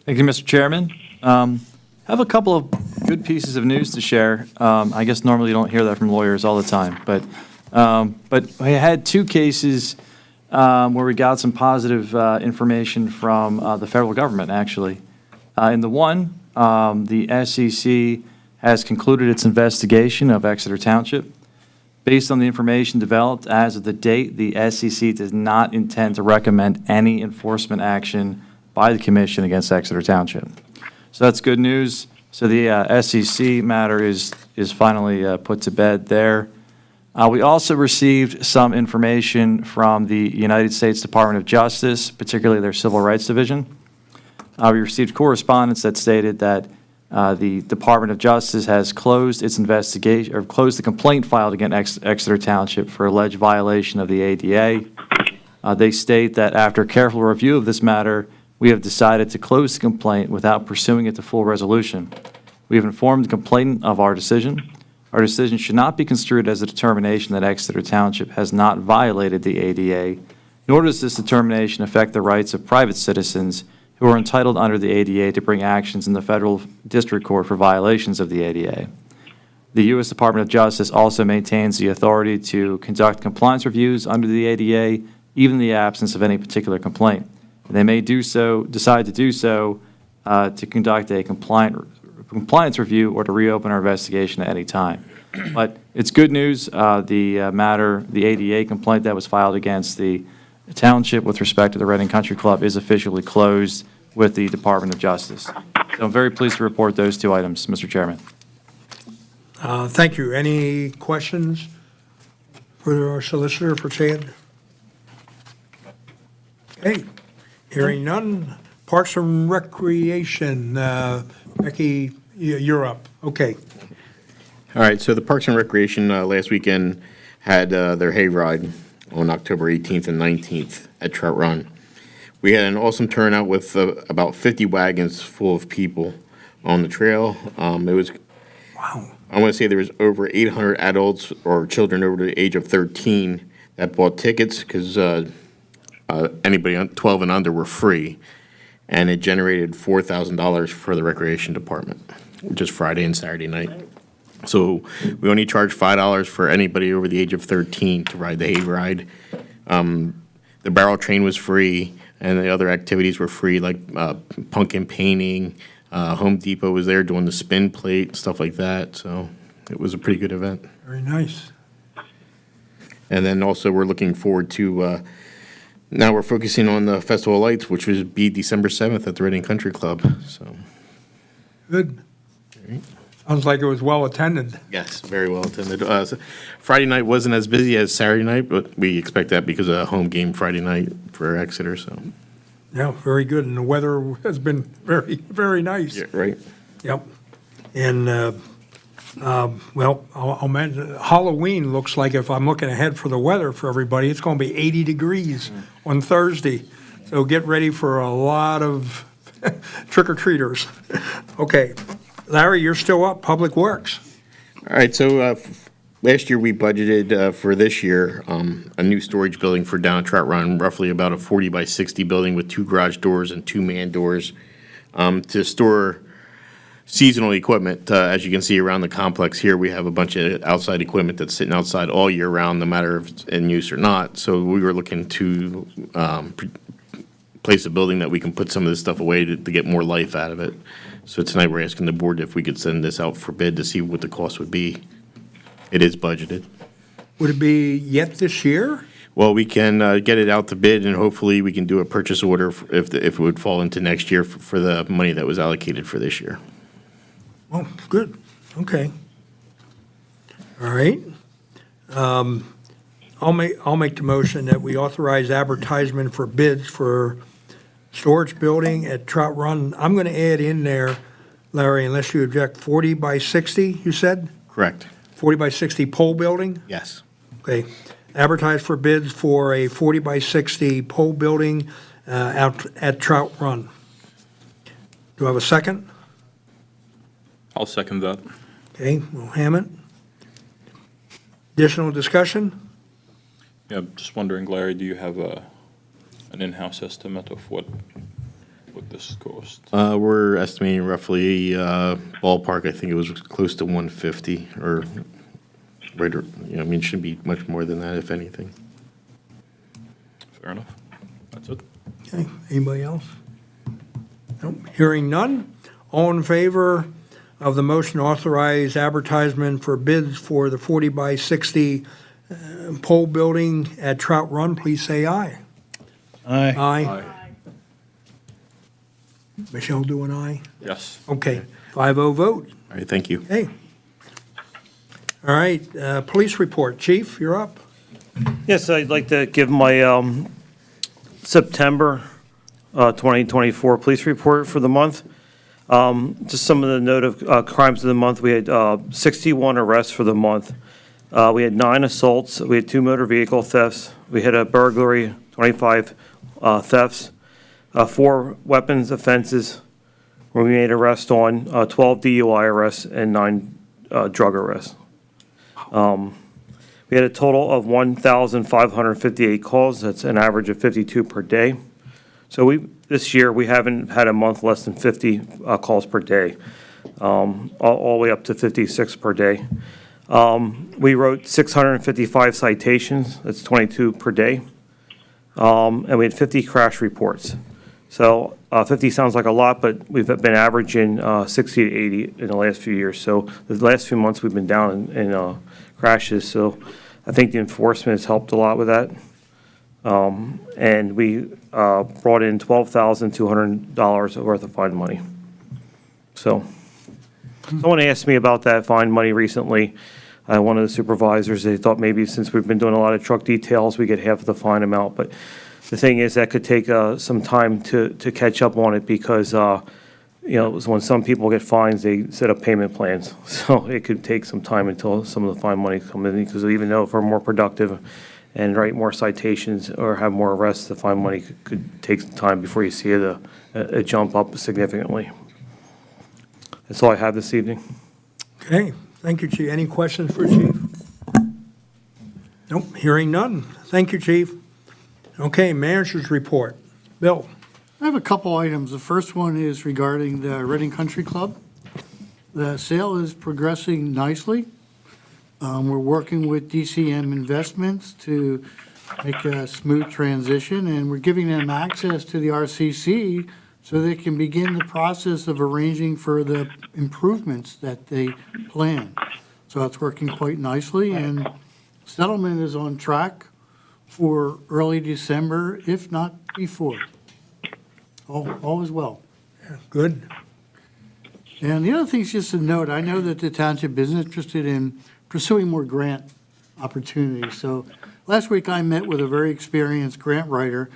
Thank you, Mr. Chairman. Have a couple of good pieces of news to share. I guess normally you don't hear that from lawyers all the time, but I had 2 cases where we got some positive information from the federal government, actually. In the one, the SEC has concluded its investigation of Exeter Township. Based on the information developed as of the date, the SEC does not intend to recommend any enforcement action by the commission against Exeter Township. So that's good news. So the SEC matter is finally put to bed there. We also received some information from the United States Department of Justice, particularly their Civil Rights Division. We received correspondence that stated that the Department of Justice has closed its investigation, or closed the complaint filed against Exeter Township for alleged violation of the ADA. They state that after careful review of this matter, we have decided to close the complaint without pursuing it to full resolution. We have informed the complainant of our decision. Our decision should not be construed as a determination that Exeter Township has not violated the ADA, nor does this determination affect the rights of private citizens who are entitled under the ADA to bring actions in the federal district court for violations of the ADA. The U.S. Department of Justice also maintains the authority to conduct compliance reviews under the ADA, even in the absence of any particular complaint. And they may decide to do so to conduct a compliance review or to reopen our investigation at any time. But it's good news. The ADA complaint that was filed against the township with respect to the Reading Country Club is officially closed with the Department of Justice. So I'm very pleased to report those 2 items, Mr. Chairman. Thank you. Any questions for our solicitor, for Chad? Okay, hearing none. Parks and Recreation, Becky, you're up. Okay. All right, so the Parks and Recreation last weekend had their hayride on October 18th and 19th at Trout Run. We had an awesome turnout with about 50 wagons full of people on the trail. It was, Wow. I want to say there was over 800 adults or children over the age of 13 that bought tickets because anybody 12 and under were free. And it generated $4,000 for the Recreation Department, just Friday and Saturday night. So we only charge $5 for anybody over the age of 13 to ride the hayride. The barrel train was free, and the other activities were free, like pumpkin painting. Home Depot was there doing the spin plate, stuff like that. So it was a pretty good event. Very nice. And then also we're looking forward to, now we're focusing on the Festival of Lights, which would be December 7th at the Reading Country Club. So Good. Sounds like it was well attended. yes, very well attended. So Friday night wasn't as busy as Saturday night, but we expect that because of a home game Friday night for Exeter. So Yeah, very good. And the weather has been very, very nice. yeah, right. Yep. And, well, I'll mention, Halloween looks like, if I'm looking ahead for the weather for everybody, it's going to be 80 degrees on Thursday. So get ready for a lot of trick-or-treaters. Okay. Larry, you're still up, Public Works. All right, so last year we budgeted for this year a new storage building for down Trout Run, roughly about a 40 by 60 building with 2 garage doors and 2 man doors to store seasonal equipment. As you can see around the complex here, we have a bunch of outside equipment that's sitting outside all year round, no matter if it's in use or not. So we were looking to place a building that we can put some of this stuff away to get more life out of it. So tonight we're asking the board if we could send this out for bid to see what the cost would be. It is budgeted. Would it be yet this year? Well, we can get it out to bid, and hopefully we can do a purchase order if it would fall into next year for the money that was allocated for this year. Oh, good. Okay. All right. I'll make the motion that we authorize advertisement for bids for storage building at Trout Run. I'm going to add in there, Larry, unless you object, 40 by 60, you said? Correct. 40 by 60 pole building? Yes. Okay. Advertise for bids for a 40 by 60 pole building out at Trout Run. Do I have a second? I'll second that. Okay, well, Hammond. Additional discussion? Yeah, just wondering, Larry, do you have an in-house estimate of what this cost? We're estimating roughly ballpark, I think it was close to 150 or right, I mean, it shouldn't be much more than that, if anything. Fair enough. That's it. Okay, anybody else? Nope, hearing none. All in favor of the motion to authorize advertisement for bids for the 40 by 60 pole building at Trout Run, please say aye. Aye. Aye. Michelle, do an aye? Yes. Okay, 5-0 vote. All right, thank you. Hey. All right, police report. Chief, you're up. Yes, I'd like to give my September 2024 police report for the month. Just some of the note of crimes of the month. We had 61 arrests for the month. We had 9 assaults. We had 2 motor vehicle thefts. We had a burglary, 25 thefts, 4 weapons offenses where we made arrests on, 12 DUI arrests, and 9 drug arrests. We had a total of 1,558 calls. That's an average of 52 per day. So this year, we haven't had a month less than 50 calls per day, all the way up to 56 per day. We wrote 655 citations. That's 22 per day. And we had 50 crash reports. So 50 sounds like a lot, but we've been averaging 60 to 80 in the last few years. So the last few months, we've been down in crashes. So I think the enforcement has helped a lot with that. And we brought in $12,200 worth of fine money. So someone asked me about that fine money recently. One of the supervisors, they thought maybe since we've been doing a lot of truck details, we get half of the fine amount. But The thing is, that could take some time to catch up on it because, when some people get fines, they set up payment plans. So it could take some time until some of the fine money come in, because even though if we're more productive and write more citations or have more arrests, the fine money could take some time before you see a jump up significantly. That's all I have this evening. Okay, thank you, Chief. Any questions for Chief? Nope, hearing none. Thank you, Chief. Okay, manager's report. Bill? I have a couple items. The first one is regarding the Reading Country Club. The sale is progressing nicely. We're working with DCM Investments to make a smooth transition, and we're giving them access to the RCC so they can begin the process of arranging for the improvements that they plan. So it's working quite nicely, and settlement is on track for early December, if not before. All is well. Good. And the other thing is just a note, I know that the township is interested in pursuing more grant opportunities. So last week I met with a very experienced grant writer,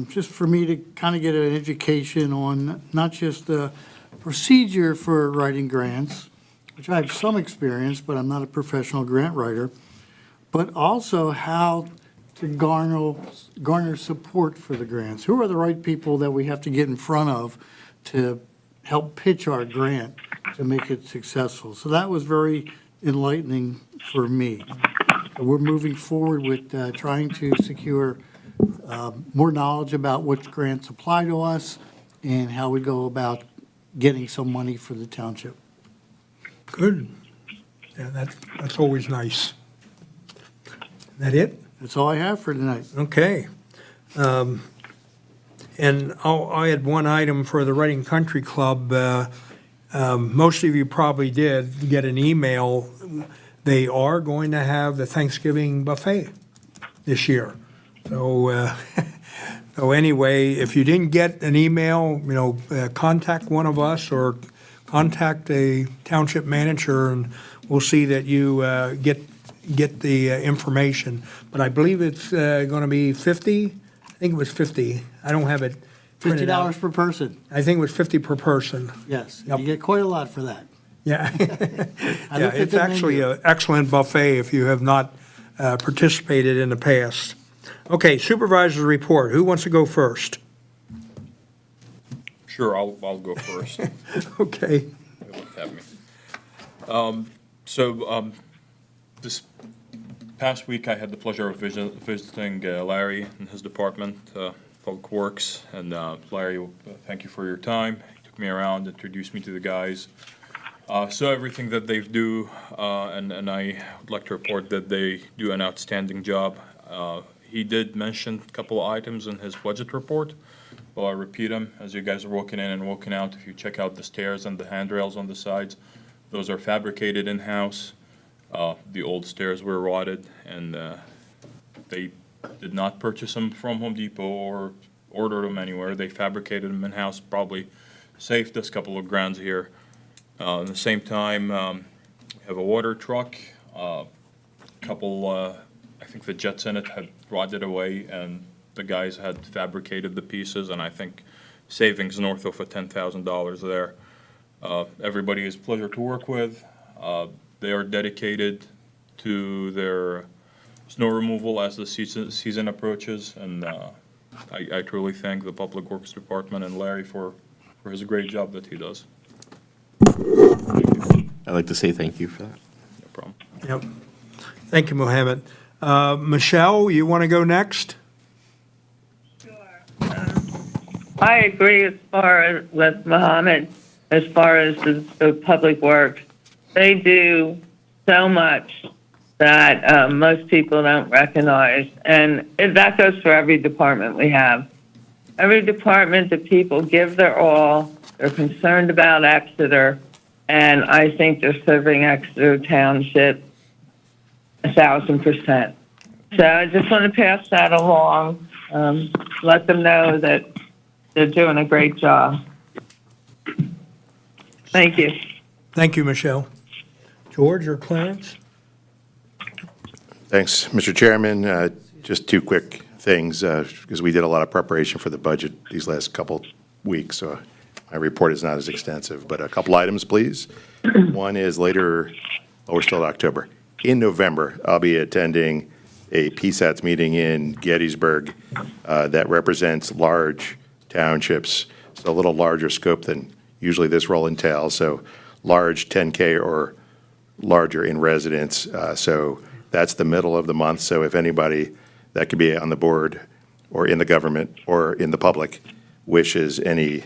just for me to kind of get an education on not just the procedure for writing grants, which I have some experience, but I'm not a professional grant writer, but also how to garner support for the grants. Who are the right people that we have to get in front of to help pitch our grant to make it successful? So that was very enlightening for me. We're moving forward with trying to secure more knowledge about which grants apply to us and how we go about getting some money for the township. Good. Yeah, that's always nice. That it? That's all I have for tonight. Okay. And I had one item for the Reading Country Club. Most of you probably did get an email. They are going to have the Thanksgiving buffet this year. So, so anyway, if you didn't get an email, contact one of us or contact a township manager, and we'll see that you get the information. But I believe it's going to be 50. I think it was 50. I don't have it printed out. $50 per person. I think it was 50 per person. Yes, Yep. you get quite a lot for that. Yeah. I Yeah, looked at it's the actually menu. an excellent buffet if you have not participated in the past. Okay, supervisor's report. Who wants to go first? Sure, I'll go first. Okay. Look at me. This past week, I had the pleasure of visiting Larry in his department, Public Works. And Larry, thank you for your time. He took me around, introduced me to the guys. So everything that they do, and I would like to report that they do an outstanding job. He did mention a couple of items in his budget report. Well, I repeat them as you guys are walking in and walking out. If you check out the stairs and the handrails on the sides, those are fabricated in-house. The old stairs were rotted, and they did not purchase them from Home Depot or order them anywhere. They fabricated them in-house, probably saved us a couple of grand here. At the same time, we have a water truck. I think the jets in it had rotted away, and the guys had fabricated the pieces, and I think savings north of $10,000 there. Everybody is a pleasure to work with. They are dedicated to their snow removal as the season approaches, and I truly thank the Public Works Department and Larry for his great job that he does. I'd like to say thank you for that. No problem. Yep. Thank you, Mohammed. Michelle, you want to go next? I agree as far as with Mohammed, as far as the public works. They do so much that most people don't recognize. And that goes for every department we have. Every department, the people give their all. They're concerned about Exeter. And I think they're serving Exeter Township 1,000%. So I just want to pass that along. Let them know that they're doing a great job. Thank you. Thank you, Michelle. George or Clarence? Thanks, Mr. Chairman. Just two quick things, because we did a lot of preparation for the budget these last couple weeks, so my report is not as extensive, but a couple items, please. One is later, we're still in October. In November, I'll be attending a PSATS meeting in Gettysburg that represents large townships, so a little larger scope than usually this role entails, so large 10K or larger in residence. So that's the middle of the month, so if anybody that could be on the board or in the government or in the public wishes any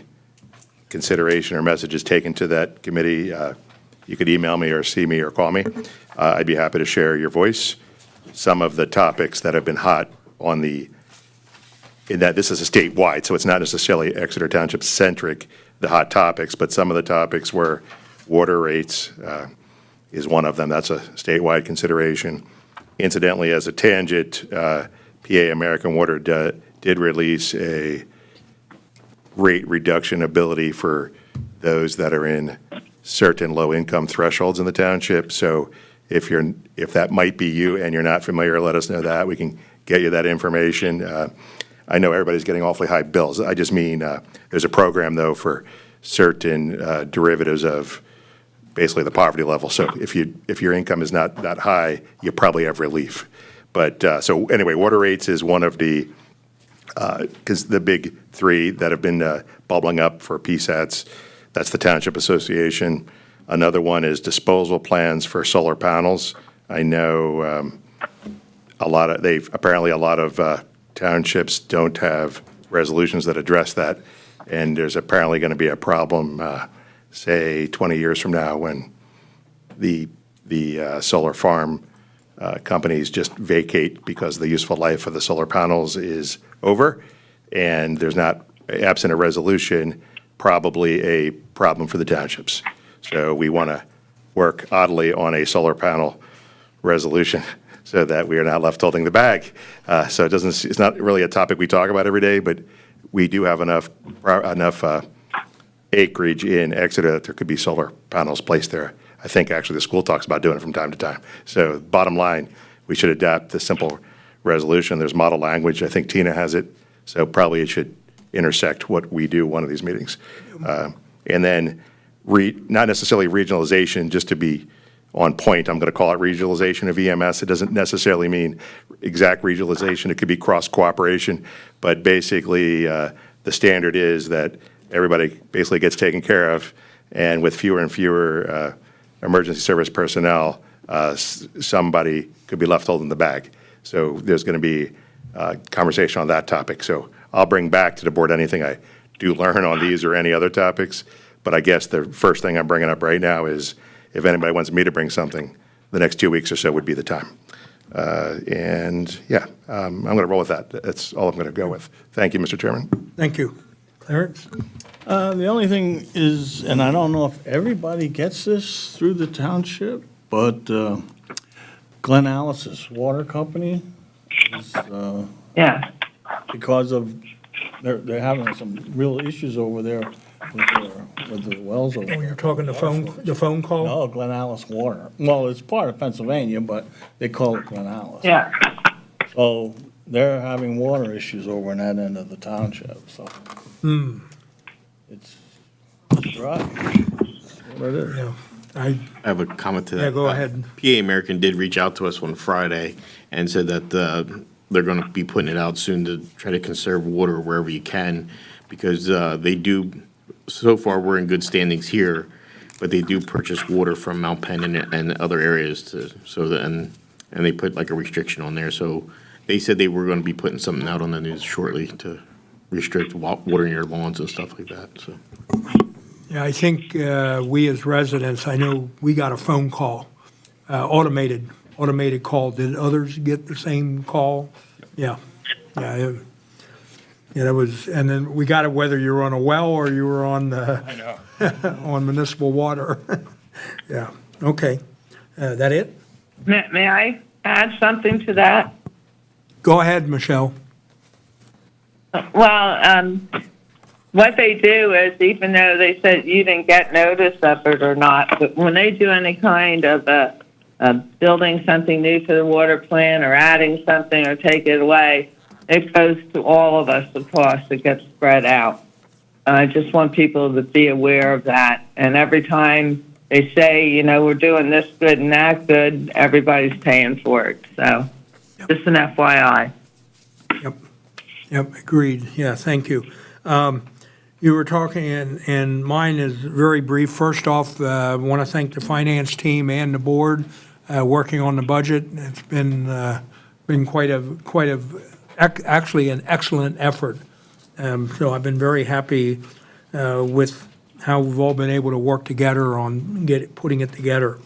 consideration or messages taken to that committee, you could email me or see me or call me. I'd be happy to share your voice. Some of the topics that have been hot on in that this is a statewide, so it's not necessarily Exeter Township centric, the hot topics, but some of the topics were water rates is one of them. That's a statewide consideration. Incidentally, as a tangent, PA American Water did release a rate reduction ability for those that are in certain low-income thresholds in the township. So if that might be you and you're not familiar, let us know that. We can get you that information. I know everybody's getting awfully high bills. I just mean there's a program, though, for certain derivatives of basically the poverty level. So if your income is not that high, you probably have relief. But so anyway, water rates is one of the because the big three that have been bubbling up for PSATs, that's the Township Association. Another one is disposal plans for solar panels. I know a lot of townships don't have resolutions that address that, and there's apparently going to be a problem, say 20 years from now, when the solar farm companies just vacate because the useful life of the solar panels is over, and there's not, absent a resolution, probably a problem for the townships. So we want to work oddly on a solar panel resolution so that we are not left holding the bag. So it's not really a topic we talk about every day, but we do have enough acreage in Exeter that there could be solar panels placed there. I think actually the school talks about doing it from time to time. So bottom line, we should adapt the simple resolution. There's model language. I think Tina has it. So probably it should intersect what we do one of these meetings. And then not necessarily regionalization, just to be on point, I'm going to call it regionalization of EMS. It doesn't necessarily mean exact regionalization. It could be cross cooperation. But basically, the standard is that everybody basically gets taken care of. And with fewer and fewer emergency service personnel, somebody could be left holding the bag. So there's going to be conversation on that topic. So I'll bring back to the board anything I do learn on these or any other topics. But I guess the first thing I'm bringing up right now is if anybody wants me to bring something, the next 2 weeks or so would be the time. And yeah, I'm going to roll with that. That's all I'm going to go with. Thank you, Mr. Chairman. Thank you. Clarence? The only thing is, and I don't know if everybody gets this through the township, but Glen Alice's water company is, Yeah. because of, they're having some real issues over there with the wells over Oh, there. you're talking the phone call? No, Glen Alice Water. Well, it's part of Pennsylvania, but they call it Glen Alice. Yeah. So they're having water issues over in that end of the township, so. It's dry. That's what it is. Yeah. I have a comment to that. Yeah, go ahead. PA American did reach out to us on Friday and said that they're going to be putting it out soon to try to conserve water wherever you can, because they do, so far we're in good standings here, but they do purchase water from Mount Penn and other areas and they put like a restriction on there. So they said they were going to be putting something out on the news shortly to restrict watering your lawns and stuff like that, so. Yeah, I think we as residents, I know we got a phone call, automated call. Did others get the same call? Yeah. Yeah, it was, and then we got it whether you were on a well or you were on on municipal water. Yeah, okay. That it? May I add something to that? Go ahead, Michelle. Well, what they do is, even though they said you didn't get notice of it or not, but when they do any kind of building something new to the water plant or adding something or take it away, it goes to all of us, the cost, it gets spread out. I just want people to be aware of that. And every time they say, you know, we're doing this good and that good, everybody's paying for it. So just an FYI. Yep, agreed. Yeah, thank you. You were talking, and mine is very brief. First off, I want to thank the finance team and the board working on the budget. It's been actually an excellent effort. So I've been very happy with how we've all been able to work together on putting it together.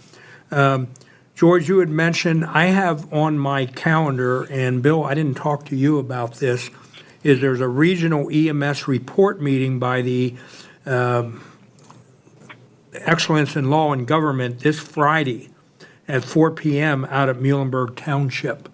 George, you had mentioned, I have on my calendar, and Bill, I didn't talk to you about this, is there's a regional EMS report meeting by the Excellence in Law and Government this Friday at 4 p.m. out at Muhlenberg Township.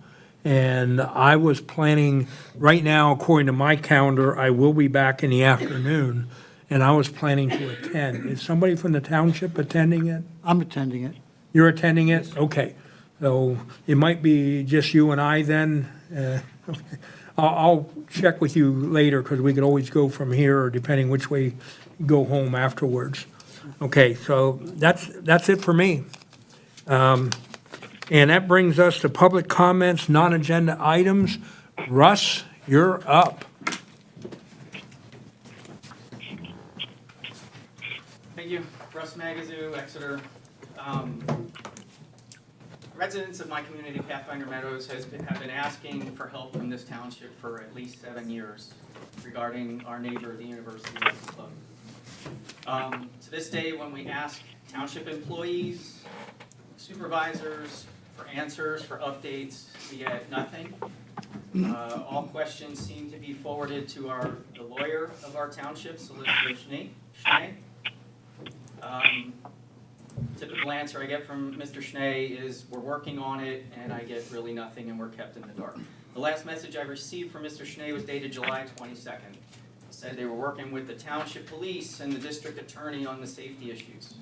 And I was planning, right now, according to my calendar, I will be back in the afternoon, and I was planning to attend. Is somebody from the township attending it? I'm attending it. You're attending it? Okay. So it might be just you and I then. I'll check with you later because we could always go from here, or depending which way you go home afterwards. Okay, so that's it for me. And that brings us to public comments, non-agenda items. Russ, you're up. Thank you. Russ Magazoo, Exeter. Residents of my community, Pathfinder Meadows, have been asking for help from this township for at least 7 years regarding our neighbor, the University Rifle Club. To this day, when we ask township employees, supervisors for answers, for updates, we get nothing. All questions seem to be forwarded to the lawyer of our township, Solicitor Schnee. Typical answer I get from Mr. Schnee is, we're working on it, and I get really nothing, and we're kept in the dark. The last message I received from Mr. Schnee was dated July 22nd. It said they were working with the township police and the district attorney on the safety issues.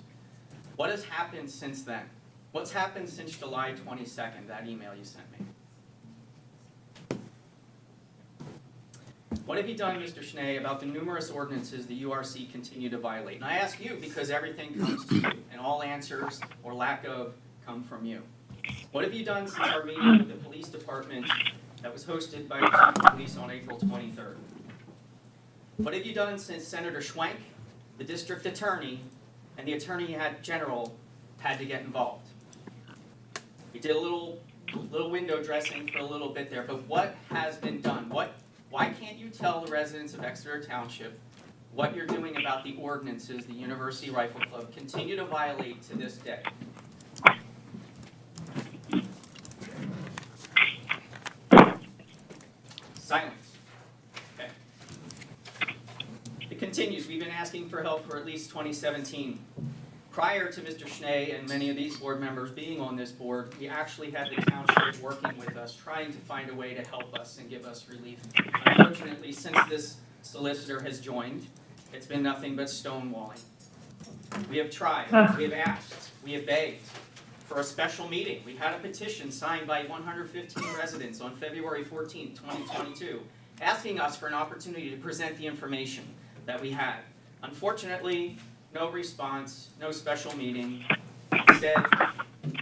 What has happened since then? What's happened since July 22nd, that email you sent me? What have you done, Mr. Schnee, about the numerous ordinances the URC continue to violate? And I ask you because everything comes to you, and all answers, or lack of, come from you. What have you done since our meeting with the police department that was hosted by the chief of police on April 23rd? What have you done since Senator Schwenk, the district attorney, and the attorney general had to get involved? We did a little window dressing for a little bit there, but what has been done? Why can't you tell the residents of Exeter Township what you're doing about the ordinances the University Rifle Club continue to violate to this day? Silence. Okay. It continues. We've been asking for help for at least 2017. Prior to Mr. Schnee and many of these board members being on this board, we actually had the township working with us, trying to find a way to help us and give us relief. Unfortunately, since this solicitor has joined, it's been nothing but stonewalling. We have tried, we have asked, we have begged for a special meeting. We had a petition signed by 115 residents on February 14, 2022, asking us for an opportunity to present the information that we had. Unfortunately, no response, no special meeting. Instead,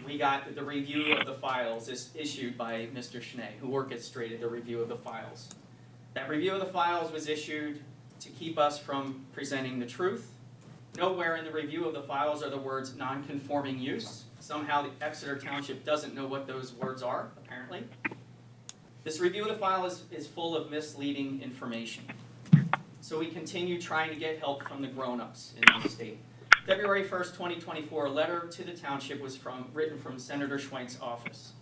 we got the review of the files issued by Mr. Schnee, who orchestrated the review of the files. That review of the files was issued to keep us from presenting the truth. Nowhere in the review of the files are the words non-conforming use. Somehow the Exeter Township doesn't know what those words are, apparently. This review of the file is full of misleading information. So we continue trying to get help from the grown-ups in the state. February 1st, 2024, a letter to the township was written from Senator Schwenk's office.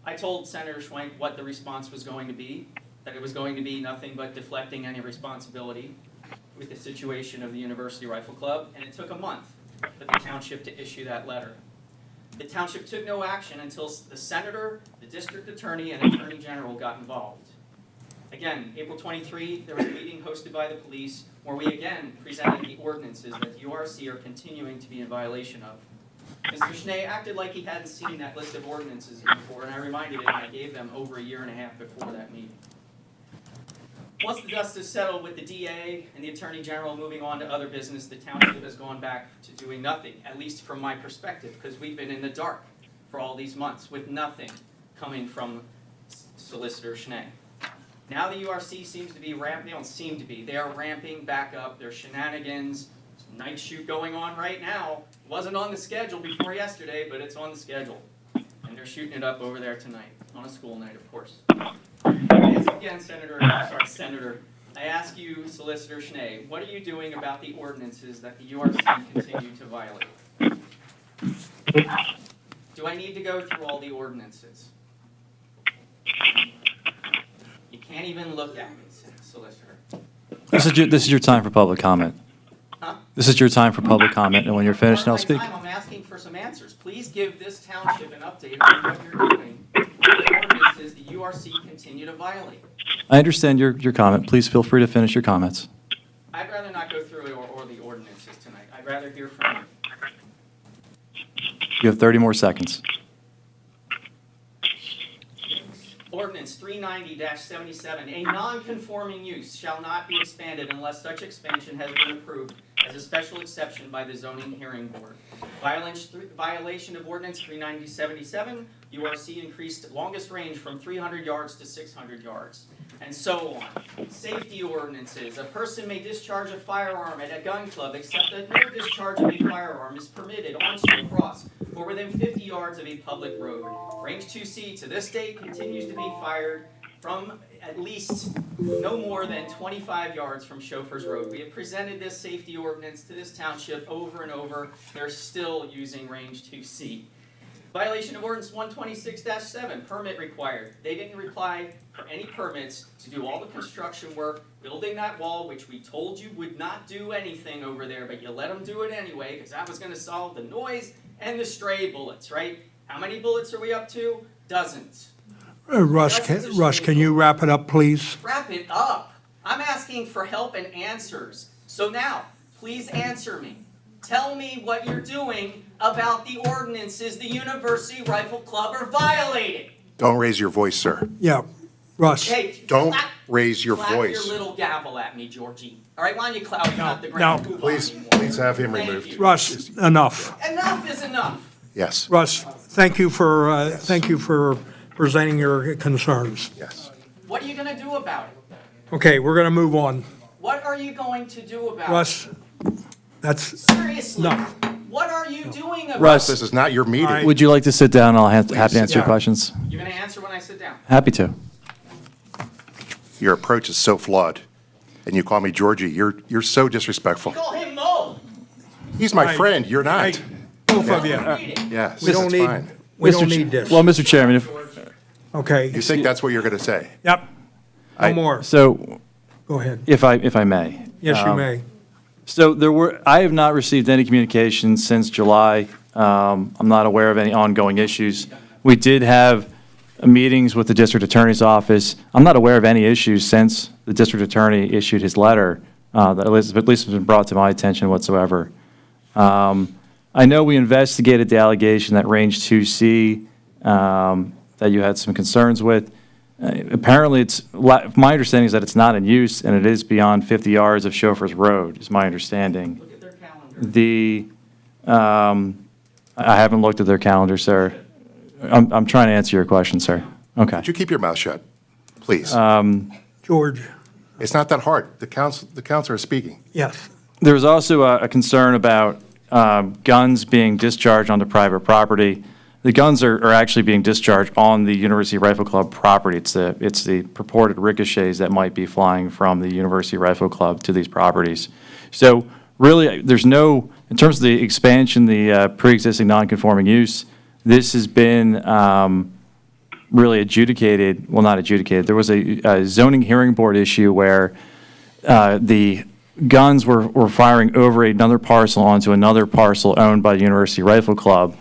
I told Senator Schwenk what the response was going to be, that it was going to be nothing but deflecting any responsibility with the situation of the University Rifle Club, and it took a month for the township to issue that letter. The township took no action until the senator, the district attorney, and attorney general got involved. Again, April 23, there was a meeting hosted by the police where we again presented the ordinances that URC are continuing to be in violation of. Mr. Schnee acted like he hadn't seen that list of ordinances before, and I reminded him I gave them over a year and a half before that meeting. Once the dust is settled with the DA and the Attorney General moving on to other business, the township has gone back to doing nothing, at least from my perspective, because we've been in the dark for all these months with nothing coming from Solicitor Schnee. Now the URC seems to be they don't seem to be, they are ramping back up their shenanigans. Night shoot going on right now. Wasn't on the schedule before yesterday, but it's on the schedule. And they're shooting it up over there tonight, on a school night, of course. Yes, again, Senator, I ask you, Solicitor Schnee, what are you doing about the ordinances that the URC continue to violate? Do I need to go through all the ordinances? You can't even look at me, Solicitor. This is your time for public comment. Huh? This is your time for public comment, and when you're finished, I'll speak. I'm asking for some answers. Please give this township an update on what you're doing. The ordinances the URC continue to violate. I understand your comment. Please feel free to finish your comments. I'd rather not go through it or the ordinances tonight. I'd rather hear from you. You have 30 more seconds. Ordinance 390-77, a non-conforming use shall not be expanded unless such expansion has been approved as a special exception by the zoning hearing board. Violation of ordinance 390-77, URC increased longest range from 300 yards to 600 yards, and so on. Safety ordinances, a person may discharge a firearm at a gun club except that no discharge of a firearm is permitted on street cross or within 50 yards of a public road. Range 2C to this date continues to be fired from at least no more than 25 yards from Chauffeurs Road. We have presented this safety ordinance to this township over and over. They're still using range 2C. Violation of ordinance 126-7, permit required. They didn't reply for any permits to do all the construction work, building that wall, which we told you would not do anything over there, but you let them do it anyway, because that was going to solve the noise and the stray bullets, right? How many bullets are we up to? Dozens. Russ, can you wrap it up, please? Wrap it up. I'm asking for help and answers. So now, please answer me. Tell me what you're doing about the ordinances the University Rifle Club are violating. Don't raise your voice, sir. Yeah, Russ. Hey, Don't raise your clap voice. your little gavel at me, Georgie. All right, why don't you clap it off the ground? No. Move on. Please have him Thank removed. you. Russ, enough. Enough is enough. Yes, Russ, thank you for presenting your concerns. yes. What are you going to do about it? Okay, we're going to move on. What are you going to do about Russ, that's, it? Seriously, no. what are you doing about Russ, This is not your meeting. would you like to sit down? I'll happy to answer your Yeah. questions. it? You're going to answer when I sit down. Happy to. Your approach is so flawed. And you call me Georgie. You're so disrespectful. Call him Mo. He's my Right. friend. You're not. Right. Both of you. Yes, We don't that's need, fine. we Mr. don't Ch- need this. Well, Mr. Chairman, if, Okay, You think that's what you're going to say? yep. No I- more. so Go ahead. if I may. Yes, you may. So I have not received any communication since July. I'm not aware of any ongoing issues. We did have meetings with the district attorney's office. I'm not aware of any issues since the district attorney issued his letter, that at least has been brought to my attention whatsoever. I know we investigated the allegation that range 2C, that you had some concerns with. Apparently, my understanding is that it's not in use, and it is beyond 50 yards of Chauffeurs Road, is my understanding. Look at their calendar. I haven't looked at their calendar, sir. I'm trying to answer your question, sir. Okay. Would you keep your mouth shut, please? George, It's not that hard. The counselor is speaking. yes. There was also a concern about guns being discharged onto private property. The guns are actually being discharged on the University Rifle Club property. It's the purported ricochets that might be flying from the University Rifle Club to these properties. So really, there's no, in terms of the expansion, the pre-existing non-conforming use, this has been really adjudicated, well, not adjudicated. There was a zoning hearing board issue where the guns were firing over another parcel onto another parcel owned by the University Rifle Club.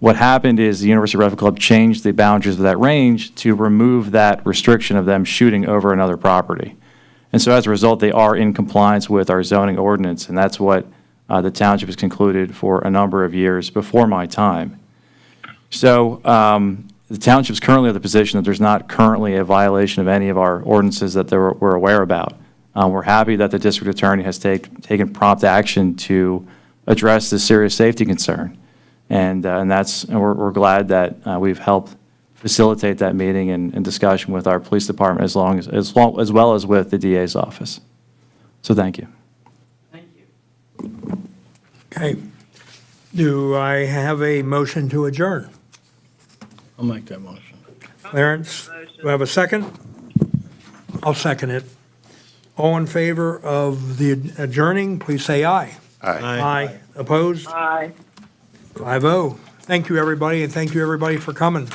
What happened is the University Rifle Club changed the boundaries of that range to remove that restriction of them shooting over another property. And so as a result, they are in compliance with our zoning ordinance, and that's what the township has concluded for a number of years before my time. So the township's currently in the position that there's not currently a violation of any of our ordinances that we're aware about. We're happy that the district attorney has taken prompt action to address this serious safety concern. And we're glad that we've helped facilitate that meeting and discussion with our police department as well as with the DA's office. So thank you. Thank you. Okay. Do I have a motion to adjourn? I'll make that motion. Clarence, do I have a second? I'll second it. All in favor of the adjourning, please say aye. Aye. Opposed? Aye. 5-0. Thank you, everybody, and thank you, everybody, for coming.